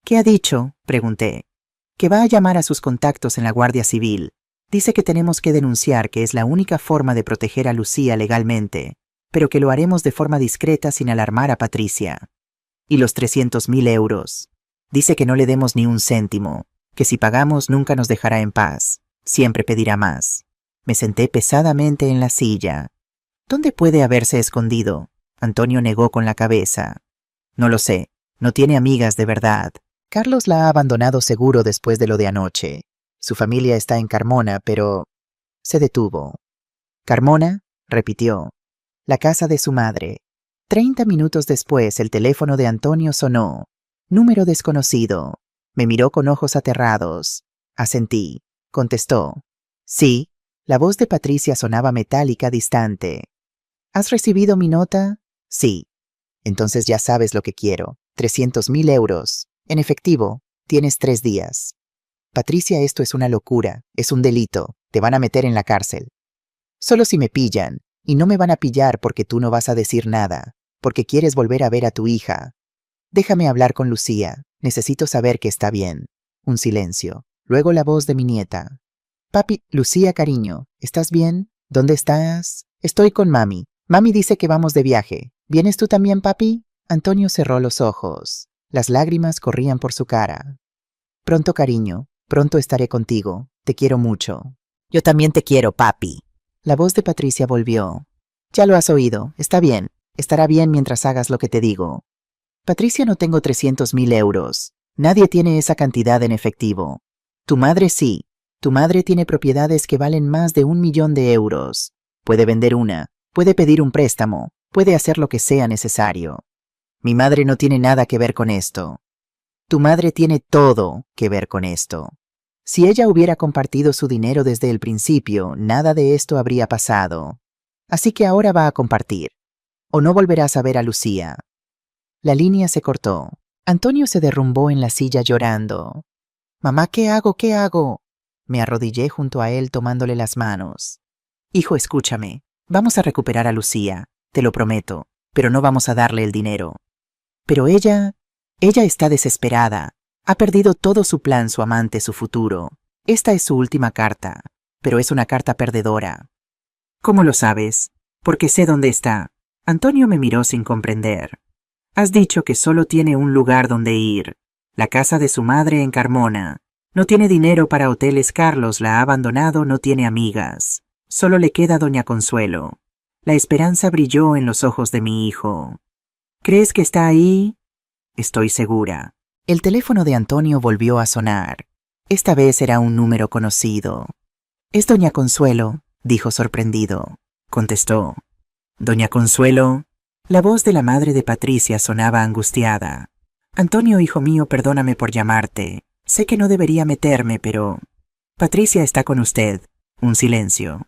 ¿Qué ha dicho? Pregunté. Que va a llamar a sus contactos en la Guardia Civil. Dice que tenemos que denunciar, que es la única forma de proteger a Lucía legalmente, pero que lo haremos de forma discreta sin alarmar a Patricia. Y los 300.000 euros. Dice que no le demos ni un céntimo, que si pagamos nunca nos dejará en paz. Siempre pedirá más. Me senté pesadamente en la silla. ¿Dónde puede haberse escondido? Antonio negó con la cabeza. No lo sé. No tiene amigas de verdad. Carlos la ha abandonado seguro después de lo de anoche. Su familia está en Carmona, pero... Se detuvo. ¿Carmona? Repitió. La casa de su madre. 30 minutos después el teléfono de Antonio sonó. Número desconocido. Me miró con ojos aterrados. Asentí. Contestó. Sí. La voz de Patricia sonaba metálica, distante. ¿Has recibido mi nota? Sí. Entonces ya sabes lo que quiero. 300.000 euros. En efectivo. Tienes 3 días. Patricia, esto es una locura. Es un delito. Te van a meter en la cárcel. Solo si me pillan. Y no me van a pillar porque tú no vas a decir nada. Porque quieres volver a ver a tu hija. Déjame hablar con Lucía. Necesito saber que está bien. Un silencio. Luego la voz de mi nieta. Papi, Lucía, cariño, ¿estás bien? ¿Dónde estás? Estoy con mami. Mami dice que vamos de viaje. ¿Vienes tú también, papi? Antonio cerró los ojos. Las lágrimas corrían por su cara. Pronto, cariño. Pronto estaré contigo. Te quiero mucho. Yo también te quiero, papi. La voz de Patricia volvió. Ya lo has oído. Está bien. Estará bien mientras hagas lo que te digo. Patricia, no tengo 300.000 euros. Nadie tiene esa cantidad en efectivo. Tu madre sí. Tu madre tiene propiedades que valen más de 1.000.000 de euros. Puede vender una. Puede pedir un préstamo. Puede hacer lo que sea necesario. Mi madre no tiene nada que ver con esto. Tu madre tiene todo que ver con esto. Si ella hubiera compartido su dinero desde el principio, nada de esto habría pasado. Así que ahora va a compartir. O no volverás a ver a Lucía. La línea se cortó. Antonio se derrumbó en la silla llorando. Mamá, ¿qué hago? ¿Qué hago? Me arrodillé junto a él tomándole las manos. Hijo, escúchame. Vamos a recuperar a Lucía, te lo prometo, pero no vamos a darle el dinero. Pero ella está desesperada. Ha perdido todo su plan, su amante, su futuro. Esta es su última carta, pero es una carta perdedora. ¿Cómo lo sabes? Porque sé dónde está. Antonio me miró sin comprender. Has dicho que solo tiene un lugar donde ir, la casa de su madre en Carmona. No tiene dinero para hoteles, Carlos la ha abandonado, no tiene amigas. Solo le queda doña Consuelo. La esperanza brilló en los ojos de mi hijo. ¿Crees que está ahí? Estoy segura. El teléfono de Antonio volvió a sonar. Esta vez era un número conocido. Es doña Consuelo, dijo sorprendido. Contestó. Doña Consuelo. La voz de la madre de Patricia sonaba angustiada. Antonio, hijo mío, perdóname por llamarte. Sé que no debería meterme, pero... Patricia está con usted. Un silencio.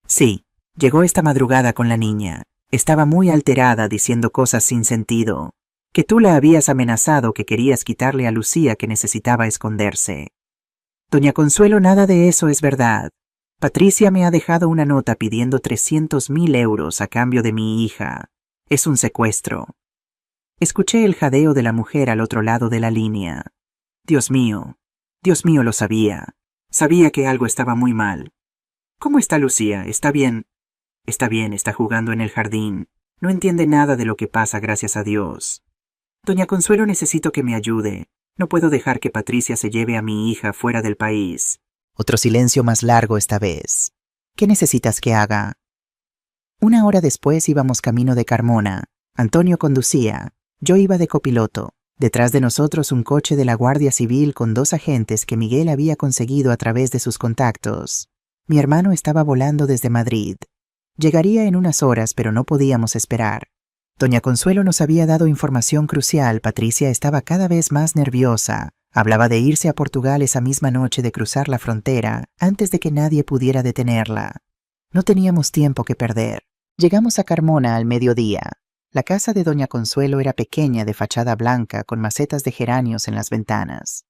Sí, llegó esta madrugada con la niña. Estaba muy alterada diciendo cosas sin sentido. Que tú la habías amenazado, que querías quitarle a Lucía, que necesitaba esconderse. Doña Consuelo, nada de eso es verdad. Patricia me ha dejado una nota pidiendo 300.000 euros a cambio de mi hija. Es un secuestro. Escuché el jadeo de la mujer al otro lado de la línea. Dios mío, lo sabía. Sabía que algo estaba muy mal. ¿Cómo está Lucía? ¿Está bien? Está bien, está jugando en el jardín. No entiende nada de lo que pasa, gracias a Dios. Doña Consuelo, necesito que me ayude. No puedo dejar que Patricia se lleve a mi hija fuera del país. Otro silencio más largo esta vez. ¿Qué necesitas que haga? 1 hora después íbamos camino de Carmona. Antonio conducía. Yo iba de copiloto. Detrás de nosotros un coche de la Guardia Civil con 2 agentes que Miguel había conseguido a través de sus contactos. Mi hermano estaba volando desde Madrid. Llegaría en unas horas, pero no podíamos esperar. Doña Consuelo nos había dado información crucial. Patricia estaba cada vez más nerviosa. Hablaba de irse a Portugal esa misma noche, de cruzar la frontera, antes de que nadie pudiera detenerla. No teníamos tiempo que perder. Llegamos a Carmona al mediodía. La casa de Doña Consuelo era pequeña, de fachada blanca, con macetas de geranios en las ventanas.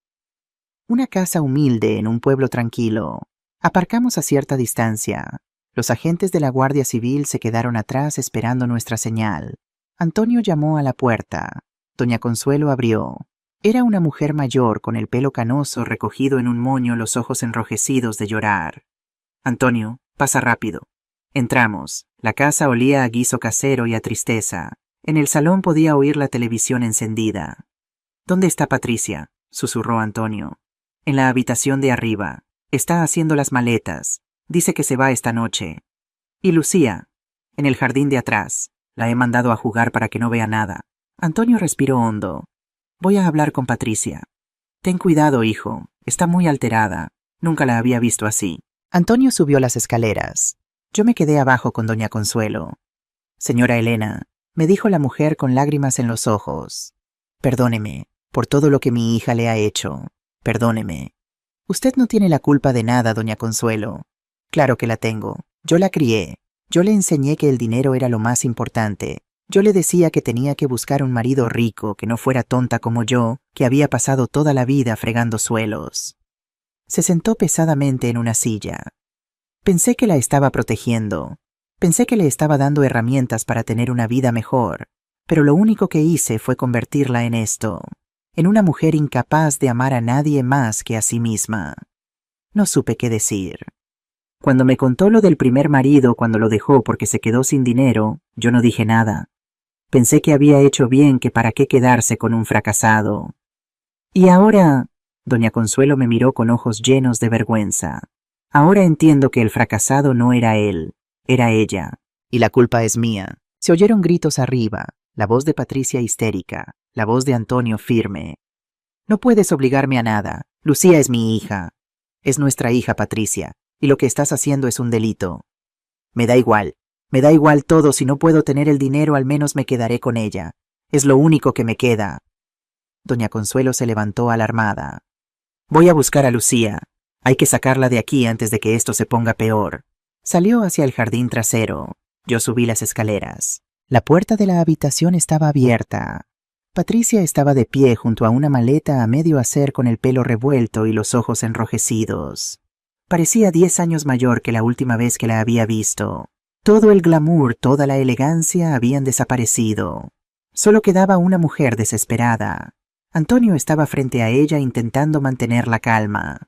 Una casa humilde en un pueblo tranquilo. Aparcamos a cierta distancia. Los agentes de la Guardia Civil se quedaron atrás esperando nuestra señal. Antonio llamó a la puerta. Doña Consuelo abrió. Era una mujer mayor, con el pelo canoso recogido en un moño, los ojos enrojecidos de llorar. Antonio, pasa rápido. Entramos. La casa olía a guiso casero y a tristeza. En el salón podía oír la televisión encendida. ¿Dónde está Patricia?, susurró Antonio. En la habitación de arriba. Está haciendo las maletas. Dice que se va esta noche. ¿Y Lucía? En el jardín de atrás. La he mandado a jugar para que no vea nada. Antonio respiró hondo. Voy a hablar con Patricia. Ten cuidado, hijo. Está muy alterada. Nunca la había visto así. Antonio subió las escaleras. Yo me quedé abajo con Doña Consuelo. Señora Elena, me dijo la mujer con lágrimas en los ojos. Perdóneme por todo lo que mi hija le ha hecho. Perdóneme. Usted no tiene la culpa de nada, Doña Consuelo. Claro que la tengo. Yo la crié. Yo le enseñé que el dinero era lo más importante. Yo le decía que tenía que buscar un marido rico, que no fuera tonta como yo, que había pasado toda la vida fregando suelos. Se sentó pesadamente en una silla. Pensé que la estaba protegiendo. Pensé que le estaba dando herramientas para tener una vida mejor. Pero lo único que hice fue convertirla en esto. En una mujer incapaz de amar a nadie más que a sí misma. No supe qué decir. Cuando me contó lo del primer marido, cuando lo dejó porque se quedó sin dinero, yo no dije nada. Pensé que había hecho bien, que para qué quedarse con un fracasado. Y ahora... Doña Consuelo me miró con ojos llenos de vergüenza. Ahora entiendo que el fracasado no era él, era ella. Y la culpa es mía. Se oyeron gritos arriba, la voz de Patricia histérica, la voz de Antonio firme. No puedes obligarme a nada. Lucía es mi hija. Es nuestra hija, Patricia, y lo que estás haciendo es un delito. Me da igual todo. Si no puedo tener el dinero, al menos me quedaré con ella. Es lo único que me queda. Doña Consuelo se levantó alarmada. Voy a buscar a Lucía. Hay que sacarla de aquí antes de que esto se ponga peor. Salió hacia el jardín trasero. Yo subí las escaleras. La puerta de la habitación estaba abierta. Patricia estaba de pie junto a una maleta a medio hacer, con el pelo revuelto y los ojos enrojecidos. Parecía 10 años mayor que la última vez que la había visto. Todo el glamour, toda la elegancia habían desaparecido. Solo quedaba una mujer desesperada. Antonio estaba frente a ella intentando mantener la calma.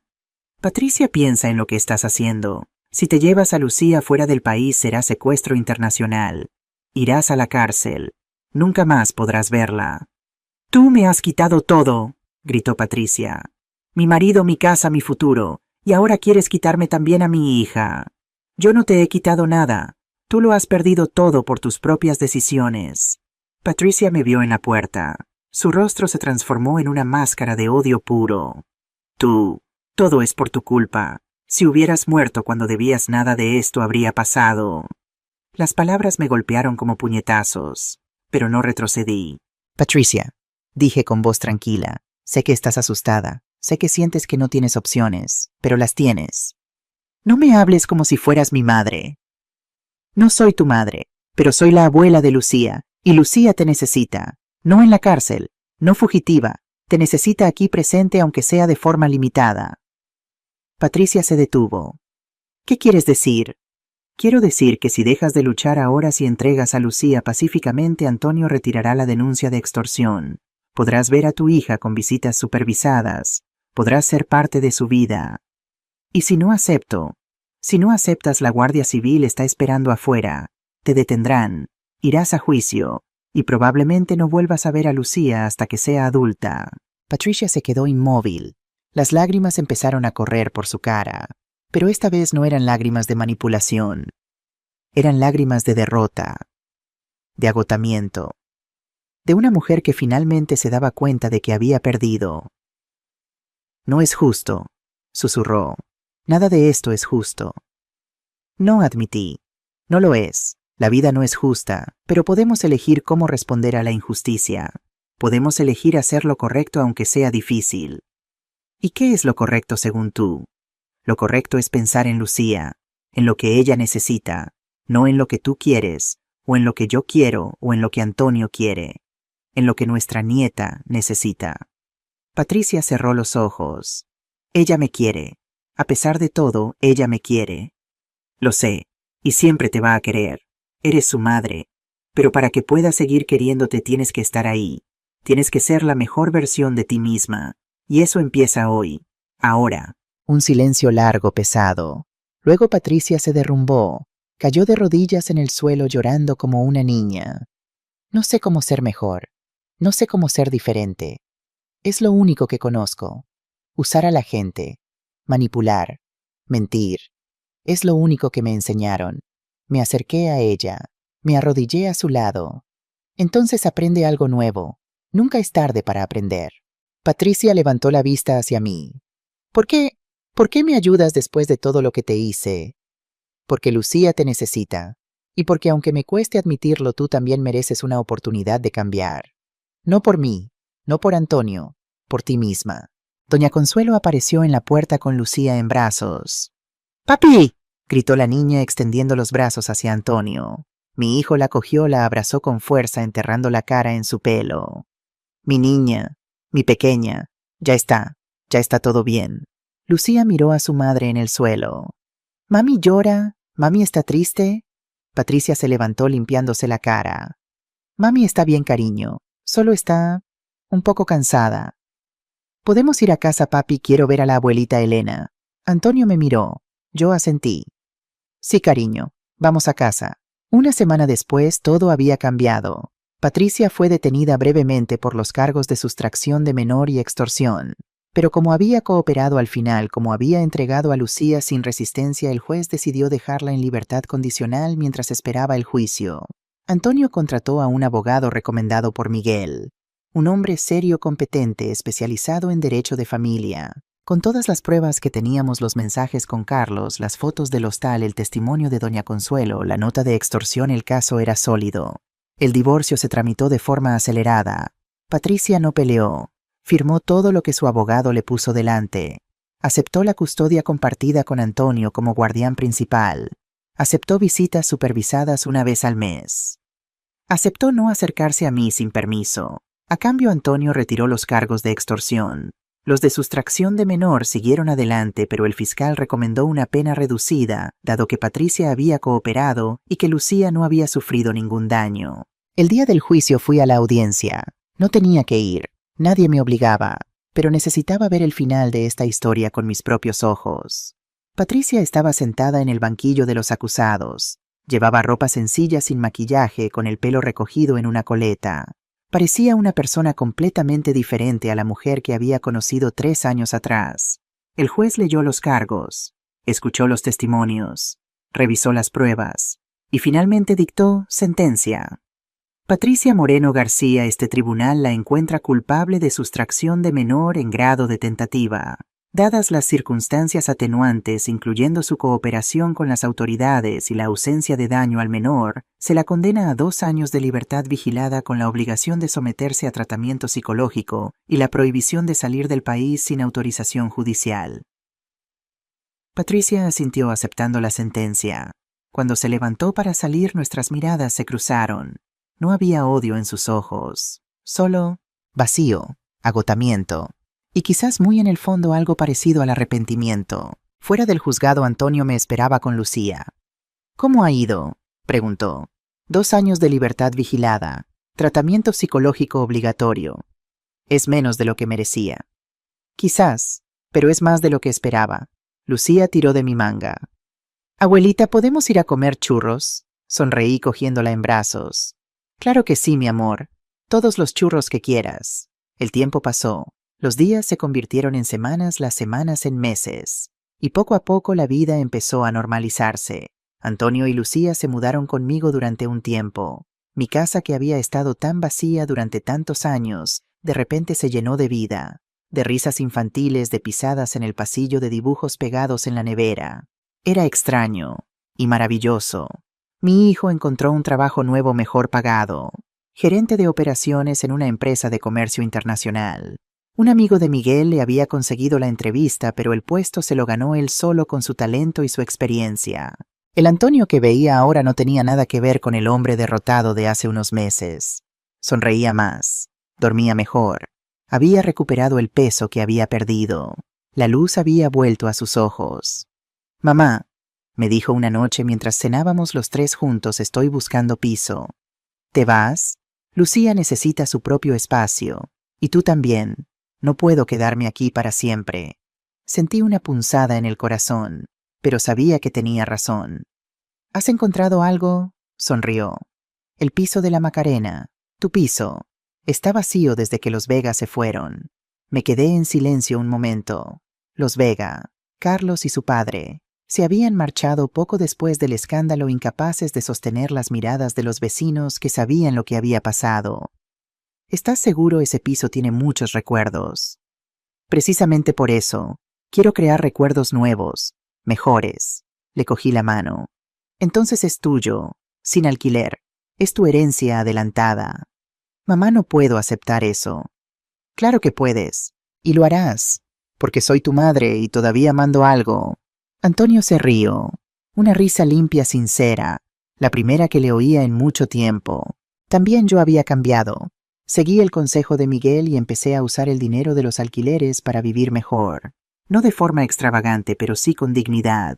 Patricia, piensa en lo que estás haciendo. Si te llevas a Lucía fuera del país, será secuestro internacional. Irás a la cárcel. Nunca más podrás verla. Tú me has quitado todo, gritó Patricia. Mi marido, mi casa, mi futuro. Y ahora quieres quitarme también a mi hija. Yo no te he quitado nada. Tú lo has perdido todo por tus propias decisiones. Patricia me vio en la puerta. Su rostro se transformó en una máscara de odio puro. Tú. Todo es por tu culpa. Si hubieras muerto cuando debías, nada de esto habría pasado. Las palabras me golpearon como puñetazos, pero no retrocedí. Patricia, dije con voz tranquila, sé que estás asustada, sé que sientes que no tienes opciones, pero las tienes. No me hables como si fueras mi madre. No soy tu madre, pero soy la abuela de Lucía, y Lucía te necesita, no en la cárcel, no fugitiva, te necesita aquí presente aunque sea de forma limitada. Patricia se detuvo. ¿Qué quieres decir? Quiero decir que si dejas de luchar ahora y entregas a Lucía pacíficamente, Antonio retirará la denuncia de extorsión. Podrás ver a tu hija con visitas supervisadas. Podrás ser parte de su vida. Y si no aceptas, la Guardia Civil está esperando afuera. Te detendrán, irás a juicio, y probablemente no vuelvas a ver a Lucía hasta que sea adulta. Patricia se quedó inmóvil. Las lágrimas empezaron a correr por su cara, pero esta vez no eran lágrimas de manipulación. Eran lágrimas de derrota, de agotamiento, de una mujer que finalmente se daba cuenta de que había perdido. No es justo, susurró. Nada de esto es justo. No, admití. No lo es. La vida no es justa, pero podemos elegir cómo responder a la injusticia. Podemos elegir hacer lo correcto aunque sea difícil. ¿Y qué es lo correcto según tú? Lo correcto es pensar en Lucía, en lo que ella necesita, no en lo que tú quieres, o en lo que yo quiero, o en lo que Antonio quiere, en lo que nuestra nieta necesita. Patricia cerró los ojos. Ella me quiere. A pesar de todo, ella me quiere. Lo sé, y siempre te va a querer. Eres su madre. Pero para que pueda seguir queriéndote tienes que estar ahí. Tienes que ser la mejor versión de ti misma. Y eso empieza hoy. Ahora. Un silencio largo, pesado. Luego Patricia se derrumbó. Cayó de rodillas en el suelo llorando como una niña. No sé cómo ser mejor. No sé cómo ser diferente. Es lo único que conozco. Usar a la gente. Manipular. Mentir. Es lo único que me enseñaron. Me acerqué a ella. Me arrodillé a su lado. Entonces aprende algo nuevo. Nunca es tarde para aprender. Patricia levantó la vista hacia mí. ¿Por qué me ayudas después de todo lo que te hice? Porque Lucía te necesita. Y porque aunque me cueste admitirlo, tú también mereces una oportunidad de cambiar. No por mí, no por Antonio, por ti misma. Doña Consuelo apareció en la puerta con Lucía en brazos. ¡Papi!, gritó la niña extendiendo los brazos hacia Antonio. Mi hijo la cogió, la abrazó con fuerza, enterrando la cara en su pelo. Mi niña, mi pequeña, ya está todo bien. Lucía miró a su madre en el suelo. ¿Mami llora? ¿Mami está triste? Patricia se levantó limpiándose la cara. Mami está bien, cariño, solo está un poco cansada. ¿Podemos ir a casa, papi? Quiero ver a la abuelita Elena. Antonio me miró. Yo asentí. Sí, cariño, vamos a casa. Una semana después todo había cambiado. Patricia fue detenida brevemente por los cargos de sustracción de menor y extorsión. Pero como había cooperado al final, como había entregado a Lucía sin resistencia, el juez decidió dejarla en libertad condicional mientras esperaba el juicio. Antonio contrató a un abogado recomendado por Miguel, un hombre serio, competente, especializado en derecho de familia. Con todas las pruebas que teníamos, los mensajes con Carlos, las fotos del hostal, el testimonio de doña Consuelo, la nota de extorsión, el caso era sólido. El divorcio se tramitó de forma acelerada. Patricia no peleó. Firmó todo lo que su abogado le puso delante. Aceptó la custodia compartida con Antonio como guardián principal. Aceptó visitas supervisadas una vez al mes. Aceptó no acercarse a mí sin permiso. A cambio, Antonio retiró los cargos de extorsión. Los de sustracción de menor siguieron adelante, pero el fiscal recomendó una pena reducida, dado que Patricia había cooperado y que Lucía no había sufrido ningún daño. El día del juicio fui a la audiencia. No tenía que ir. Nadie me obligaba, pero necesitaba ver el final de esta historia con mis propios ojos. Patricia estaba sentada en el banquillo de los acusados. Llevaba ropa sencilla sin maquillaje, con el pelo recogido en una coleta. Parecía una persona completamente diferente a la mujer que había conocido 3 años atrás. El juez leyó los cargos, escuchó los testimonios, revisó las pruebas y finalmente dictó sentencia. Patricia Moreno García, este tribunal la encuentra culpable de sustracción de menor en grado de tentativa. Dadas las circunstancias atenuantes, incluyendo su cooperación con las autoridades y la ausencia de daño al menor, se la condena a 2 años de libertad vigilada con la obligación de someterse a tratamiento psicológico y la prohibición de salir del país sin autorización judicial. Patricia asintió aceptando la sentencia. Cuando se levantó para salir, nuestras miradas se cruzaron. No había odio en sus ojos, solo vacío, agotamiento. Y quizás muy en el fondo algo parecido al arrepentimiento. Fuera del juzgado, Antonio me esperaba con Lucía. ¿Cómo ha ido?, preguntó. 2 años de libertad vigilada. Tratamiento psicológico obligatorio. Es menos de lo que merecía. Quizás, pero es más de lo que esperaba. Lucía tiró de mi manga. Abuelita, ¿podemos ir a comer churros? Sonreí cogiéndola en brazos. Claro que sí, mi amor. Todos los churros que quieras. El tiempo pasó. Los días se convirtieron en semanas, las semanas en meses. Y poco a poco la vida empezó a normalizarse. Antonio y Lucía se mudaron conmigo durante un tiempo. Mi casa, que había estado tan vacía durante tantos años, de repente se llenó de vida, de risas infantiles, de pisadas en el pasillo, de dibujos pegados en la nevera. Era extraño y maravilloso. Mi hijo encontró un trabajo nuevo mejor pagado, gerente de operaciones en una empresa de comercio internacional. Un amigo de Miguel le había conseguido la entrevista, pero el puesto se lo ganó él solo con su talento y su experiencia. El Antonio que veía ahora no tenía nada que ver con el hombre derrotado de hace unos meses. Sonreía más, dormía mejor, había recuperado el peso que había perdido. La luz había vuelto a sus ojos. Mamá, me dijo una noche mientras cenábamos los tres juntos, estoy buscando piso. ¿Te vas? Lucía necesita su propio espacio. Y tú también. No puedo quedarme aquí para siempre. Sentí una punzada en el corazón, pero sabía que tenía razón. ¿Has encontrado algo? Sonrió. El piso de la Macarena. Tu piso. Está vacío desde que los Vega se fueron. Me quedé en silencio un momento. Los Vega, Carlos y su padre, se habían marchado poco después del escándalo, incapaces de sostener las miradas de los vecinos que sabían lo que había pasado. ¿Estás seguro? Ese piso tiene muchos recuerdos. Precisamente por eso, quiero crear recuerdos nuevos, mejores. Le cogí la mano. Entonces es tuyo, sin alquiler. Es tu herencia adelantada. Mamá, no puedo aceptar eso. Claro que puedes, y lo harás, porque soy tu madre y todavía mando algo. Antonio se rió, una risa limpia, sincera, la primera que le oía en mucho tiempo. También yo había cambiado. Seguí el consejo de Miguel y empecé a usar el dinero de los alquileres para vivir mejor. No de forma extravagante, pero sí con dignidad.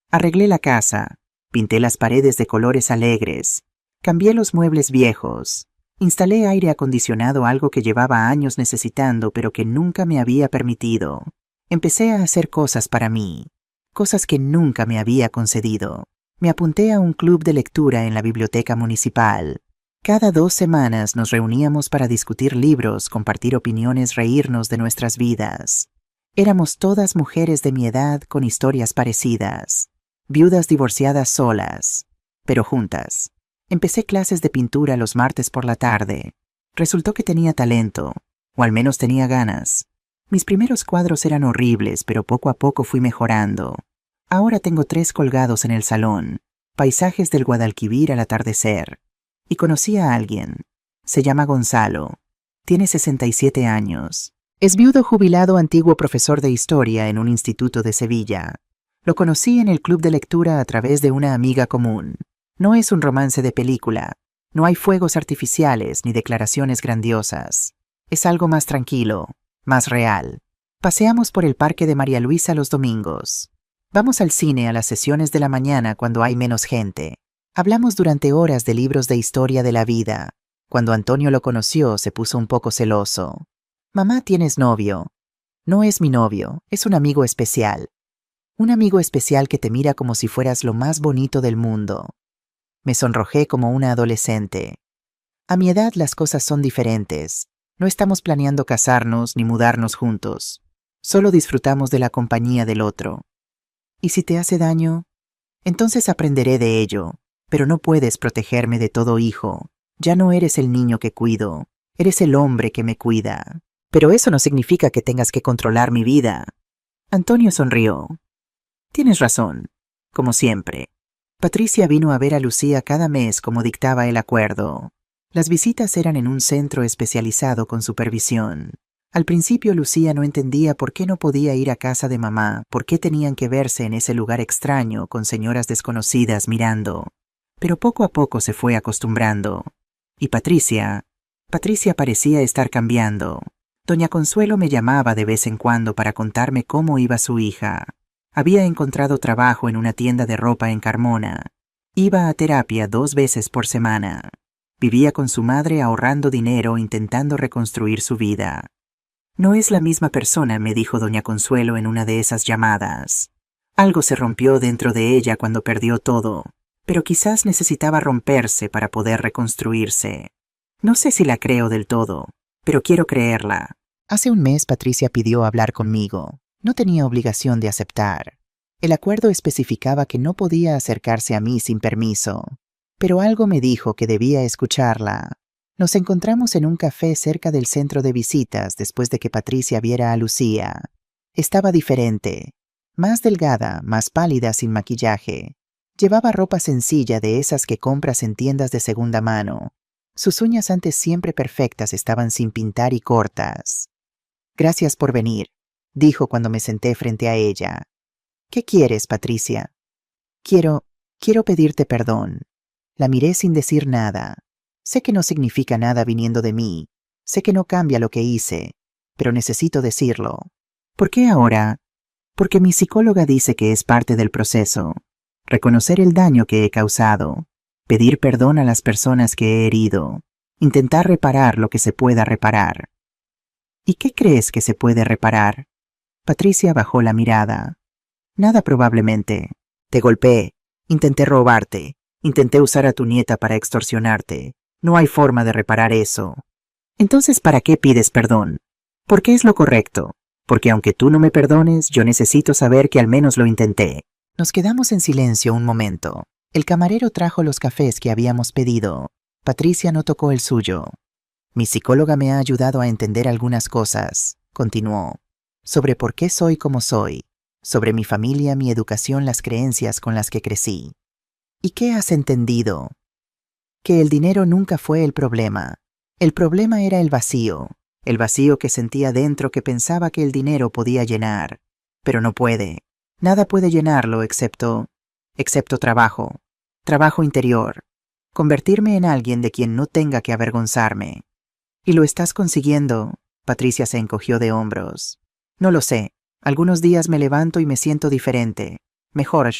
Arreglé la casa, pinté las paredes de colores alegres, cambié los muebles viejos, instalé aire acondicionado, algo que llevaba años necesitando pero que nunca me había permitido. Empecé a hacer cosas para mí, cosas que nunca me había concedido. Me apunté a un club de lectura en la biblioteca municipal. Cada 2 semanas nos reuníamos para discutir libros, compartir opiniones, reírnos de nuestras vidas. Éramos todas mujeres de mi edad con historias parecidas, viudas divorciadas solas, pero juntas. Empecé clases de pintura los martes por la tarde. Resultó que tenía talento, o al menos tenía ganas. Mis primeros cuadros eran horribles, pero poco a poco fui mejorando. Ahora tengo 3 colgados en el salón, paisajes del Guadalquivir al atardecer. Y conocí a alguien. Se llama Gonzalo. Tiene 67 años. Es viudo jubilado, antiguo profesor de historia en un instituto de Sevilla. Lo conocí en el club de lectura a través de una amiga común. No es un romance de película. No hay fuegos artificiales ni declaraciones grandiosas. Es algo más tranquilo, más real. Paseamos por el parque de María Luisa los domingos. Vamos al cine a las sesiones de la mañana cuando hay menos gente. Hablamos durante horas de libros de historia de la vida. Cuando Antonio lo conoció, se puso un poco celoso. Mamá, ¿tienes novio? No es mi novio, es un amigo especial. Un amigo especial que te mira como si fueras lo más bonito del mundo. Me sonrojé como una adolescente. A mi edad las cosas son diferentes. No estamos planeando casarnos ni mudarnos juntos. Solo disfrutamos de la compañía del otro. ¿Y si te hace daño? Entonces aprenderé de ello. Pero no puedes protegerme de todo, hijo. Ya no eres el niño que cuido. Eres el hombre que me cuida. Pero eso no significa que tengas que controlar mi vida. Antonio sonrió. Tienes razón, como siempre. Patricia vino a ver a Lucía cada mes como dictaba el acuerdo. Las visitas eran en un centro especializado con supervisión. Al principio Lucía no entendía por qué no podía ir a casa de mamá, por qué tenían que verse en ese lugar extraño con señoras desconocidas mirando. Pero poco a poco se fue acostumbrando. Y Patricia parecía estar cambiando. Doña Consuelo me llamaba de vez en cuando para contarme cómo iba su hija. Había encontrado trabajo en una tienda de ropa en Carmona. Iba a terapia 2 veces por semana. Vivía con su madre ahorrando dinero intentando reconstruir su vida. No es la misma persona, me dijo doña Consuelo en una de esas llamadas. Algo se rompió dentro de ella cuando perdió todo, pero quizás necesitaba romperse para poder reconstruirse. No sé si la creo del todo, pero quiero creerla. Hace un mes Patricia pidió hablar conmigo. No tenía obligación de aceptar. El acuerdo especificaba que no podía acercarse a mí sin permiso, pero algo me dijo que debía escucharla. Nos encontramos en un café cerca del centro de visitas después de que Patricia viera a Lucía. Estaba diferente, más delgada, más pálida sin maquillaje. Llevaba ropa sencilla de esas que compras en tiendas de segunda mano. Sus uñas antes siempre perfectas estaban sin pintar y cortas. Gracias por venir, dijo cuando me senté frente a ella. ¿Qué quieres, Patricia? Quiero pedirte perdón. La miré sin decir nada. Sé que no significa nada viniendo de mí. Sé que no cambia lo que hice, pero necesito decirlo. ¿Por qué ahora? Porque mi psicóloga dice que es parte del proceso. Reconocer el daño que he causado. Pedir perdón a las personas que he herido. Intentar reparar lo que se pueda reparar. ¿Y qué crees que se puede reparar? Patricia bajó la mirada. Nada probablemente. Te golpeé. Intenté robarte. Intenté usar a tu nieta para extorsionarte. No hay forma de reparar eso. Entonces, ¿para qué pides perdón? Porque es lo correcto. Porque aunque tú no me perdones, yo necesito saber que al menos lo intenté. Nos quedamos en silencio un momento. El camarero trajo los cafés que habíamos pedido. Patricia no tocó el suyo. Mi psicóloga me ha ayudado a entender algunas cosas, continuó, sobre por qué soy como soy, sobre mi familia, mi educación, las creencias con las que crecí. ¿Y qué has entendido? Que el dinero nunca fue el problema. El problema era el vacío que sentía dentro que pensaba que el dinero podía llenar. Pero no puede. Nada puede llenarlo excepto trabajo interior, convertirme en alguien de quien no tenga que avergonzarme. ¿Y lo estás consiguiendo? Patricia se encogió de hombros. No lo sé. Algunos días me levanto y me siento diferente. Mejor,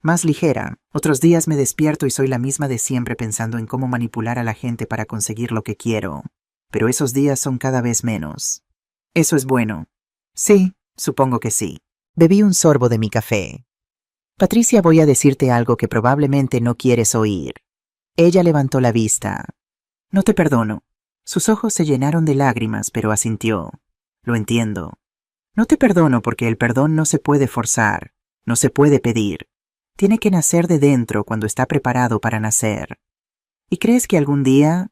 más ligera. Otros días me despierto y soy la misma de siempre pensando en cómo manipular a la gente para conseguir lo que quiero. Pero esos días son cada vez menos. ¿Eso es bueno? Sí, supongo que sí. Bebí un sorbo de mi café. Patricia, voy a decirte algo que probablemente no quieres oír. Ella levantó la vista. No te perdono. Sus ojos se llenaron de lágrimas, pero asintió. Lo entiendo. No te perdono porque el perdón no se puede forzar, no se puede pedir. Tiene que nacer de dentro cuando está preparado para nacer. ¿Y crees que algún día?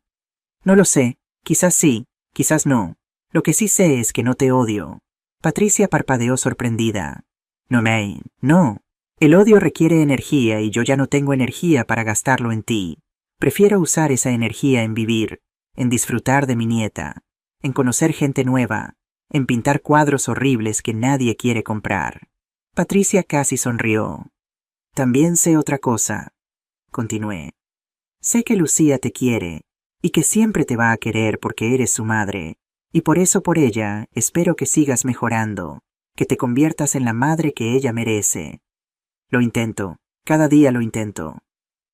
No lo sé. Quizás sí, quizás no. Lo que sí sé es que no te odio. Patricia parpadeó sorprendida. No. El odio requiere energía y yo ya no tengo energía para gastarlo en ti. Prefiero usar esa energía en vivir, en disfrutar de mi nieta, en conocer gente nueva, en pintar cuadros horribles que nadie quiere comprar. Patricia casi sonrió. También sé otra cosa, continué. Sé que Lucía te quiere, y que siempre te va a querer porque eres su madre, y por eso por ella espero que sigas mejorando, que te conviertas en la madre que ella merece. Lo intento, cada día lo intento.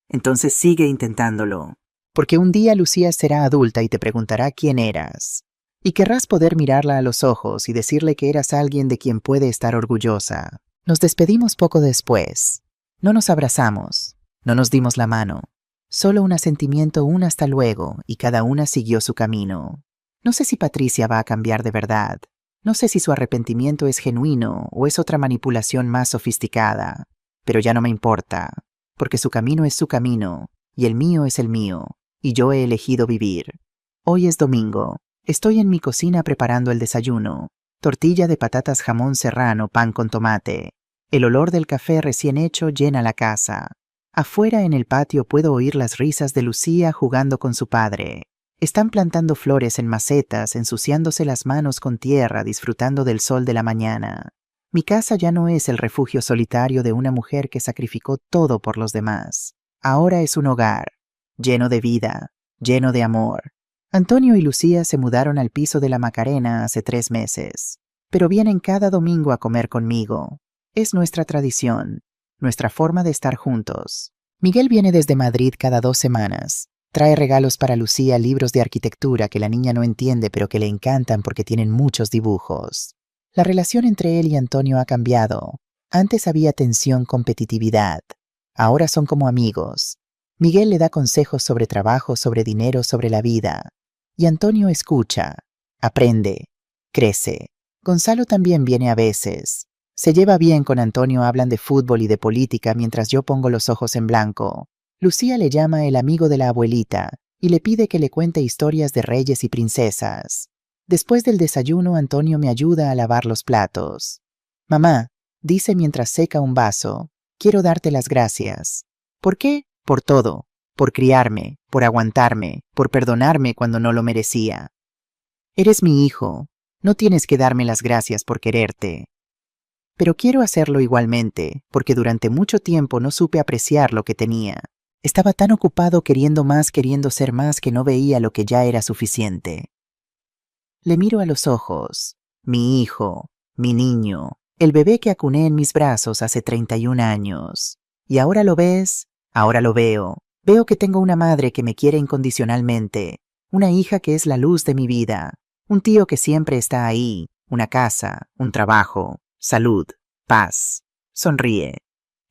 Entonces sigue intentándolo. Porque un día Lucía será adulta y te preguntará quién eras. Y querrás poder mirarla a los ojos y decirle que eras alguien de quien puede estar orgullosa. Nos despedimos poco después. No nos abrazamos, no nos dimos la mano. Solo un asentimiento, un hasta luego, y cada una siguió su camino. No sé si Patricia va a cambiar de verdad. No sé si su arrepentimiento es genuino o es otra manipulación más sofisticada. Pero ya no me importa, porque su camino es su camino, y el mío es el mío, y yo he elegido vivir. Hoy es domingo. Estoy en mi cocina preparando el desayuno. Tortilla de patatas, jamón serrano, pan con tomate. El olor del café recién hecho llena la casa. Afuera en el patio puedo oír las risas de Lucía jugando con su padre. Están plantando flores en macetas, ensuciándose las manos con tierra, disfrutando del sol de la mañana. Mi casa ya no es el refugio solitario de una mujer que sacrificó todo por los demás. Ahora es un hogar, lleno de vida, lleno de amor. Antonio y Lucía se mudaron al piso de la Macarena hace 3 meses, pero vienen cada domingo a comer conmigo. Es nuestra tradición, nuestra forma de estar juntos. Miguel viene desde Madrid cada 2 semanas. Trae regalos para Lucía, libros de arquitectura que la niña no entiende pero que le encantan porque tienen muchos dibujos. La relación entre él y Antonio ha cambiado. Antes había tensión, competitividad. Ahora son como amigos. Miguel le da consejos sobre trabajo, sobre dinero, sobre la vida. Y Antonio escucha, aprende, crece. Gonzalo también viene a veces. Se lleva bien con Antonio, hablan de fútbol y de política mientras yo pongo los ojos en blanco. Lucía le llama el amigo de la abuelita y le pide que le cuente historias de reyes y princesas. Después del desayuno, Antonio me ayuda a lavar los platos. Mamá, dice mientras seca un vaso, quiero darte las gracias. ¿Por qué? Por todo. Por criarme, por aguantarme, por perdonarme cuando no lo merecía. Eres mi hijo. No tienes que darme las gracias por quererte. Pero quiero hacerlo igualmente, porque durante mucho tiempo no supe apreciar lo que tenía. Estaba tan ocupado queriendo más, queriendo ser más, que no veía lo que ya era suficiente. Le miro a los ojos. Mi hijo, mi niño, el bebé que acuné en mis brazos hace 31 años. ¿Y ahora lo ves? Ahora lo veo. Veo que tengo una madre que me quiere incondicionalmente, una hija que es la luz de mi vida, un tío que siempre está ahí, una casa, un trabajo, salud, paz. Sonríe.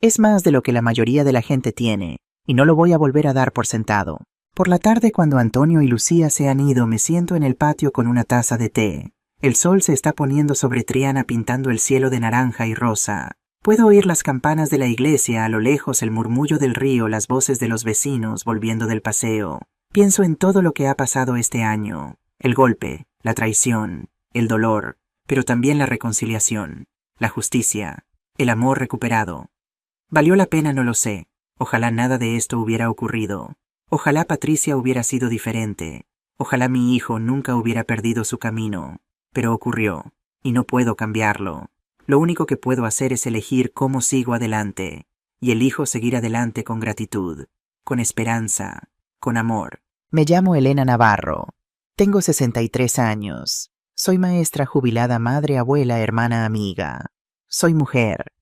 Es más de lo que la mayoría de la gente tiene, y no lo voy a volver a dar por sentado. Por la tarde, cuando Antonio y Lucía se han ido, me siento en el patio con una taza de té. El sol se está poniendo sobre Triana, pintando el cielo de naranja y rosa. Puedo oír las campanas de la iglesia, a lo lejos el murmullo del río, las voces de los vecinos volviendo del paseo. Pienso en todo lo que ha pasado este año. El golpe, la traición, el dolor, pero también la reconciliación, la justicia, el amor recuperado. ¿Valió la pena? No lo sé. Ojalá nada de esto hubiera ocurrido. Ojalá Patricia hubiera sido diferente. Ojalá mi hijo nunca hubiera perdido su camino. Pero ocurrió, y no puedo cambiarlo. Lo único que puedo hacer es elegir cómo sigo adelante, y elijo seguir adelante con gratitud, con esperanza, con amor. Me llamo Elena Navarro. Tengo 63 años. Soy maestra jubilada, madre, abuela, hermana, amiga. Soy mujer.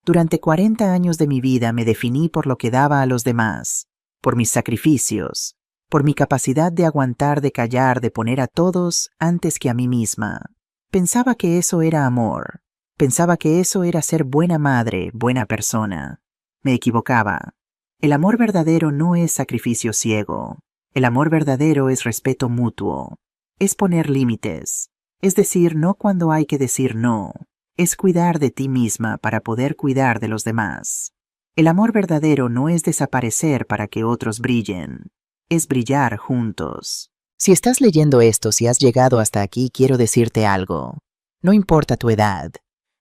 Durante 40 años de mi vida me definí por lo que daba a los demás, por mis sacrificios, por mi capacidad de aguantar, de callar, de poner a todos antes que a mí misma. Pensaba que eso era amor. Pensaba que eso era ser buena madre, buena persona. Me equivocaba. El amor verdadero no es sacrificio ciego. El amor verdadero es respeto mutuo. Es poner límites. Es decir no cuando hay que decir no. Es cuidar de ti misma para poder cuidar de los demás. El amor verdadero no es desaparecer para que otros brillen. Es brillar juntos. Si estás leyendo esto, si has llegado hasta aquí, quiero decirte algo. No importa tu edad.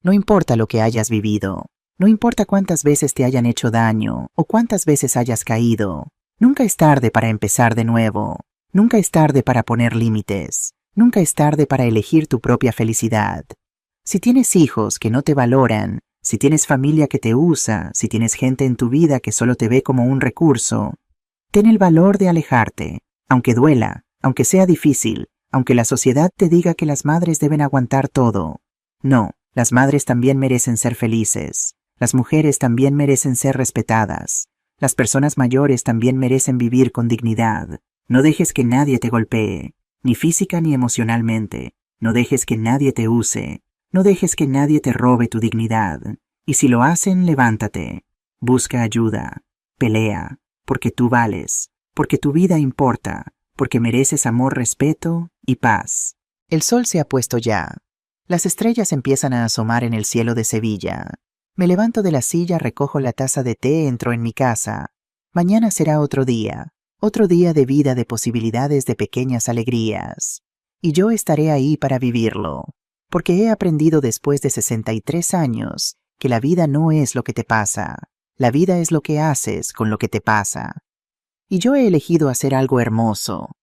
No importa lo que hayas vivido, no importa cuántas veces te hayan hecho daño o cuántas veces hayas caído, nunca es tarde para empezar de nuevo, nunca es tarde para poner límites, nunca es tarde para elegir tu propia felicidad. Si tienes hijos que no te valoran, si tienes familia que te usa, si tienes gente en tu vida que solo te ve como un recurso, ten el valor de alejarte, aunque duela, aunque sea difícil, aunque la sociedad te diga que las madres deben aguantar todo. No. Las madres también merecen ser felices. Las mujeres también merecen ser respetadas. Las personas mayores también merecen vivir con dignidad. No dejes que nadie te golpee, ni física ni emocionalmente. No dejes que nadie te use. No dejes que nadie te robe tu dignidad. Y si lo hacen, levántate. Busca ayuda. Pelea. Porque tú vales. Porque tu vida importa. Porque mereces amor, respeto y paz. El sol se ha puesto ya. Las estrellas empiezan a asomar en el cielo de Sevilla. Me levanto de la silla, recojo la taza de té, entro en mi casa. Mañana será otro día de vida, de posibilidades, de pequeñas alegrías. Y yo estaré ahí para vivirlo, porque he aprendido después de 63 años que la vida no es lo que te pasa, la vida es lo que haces con lo que te pasa. Y yo he elegido hacer algo hermoso,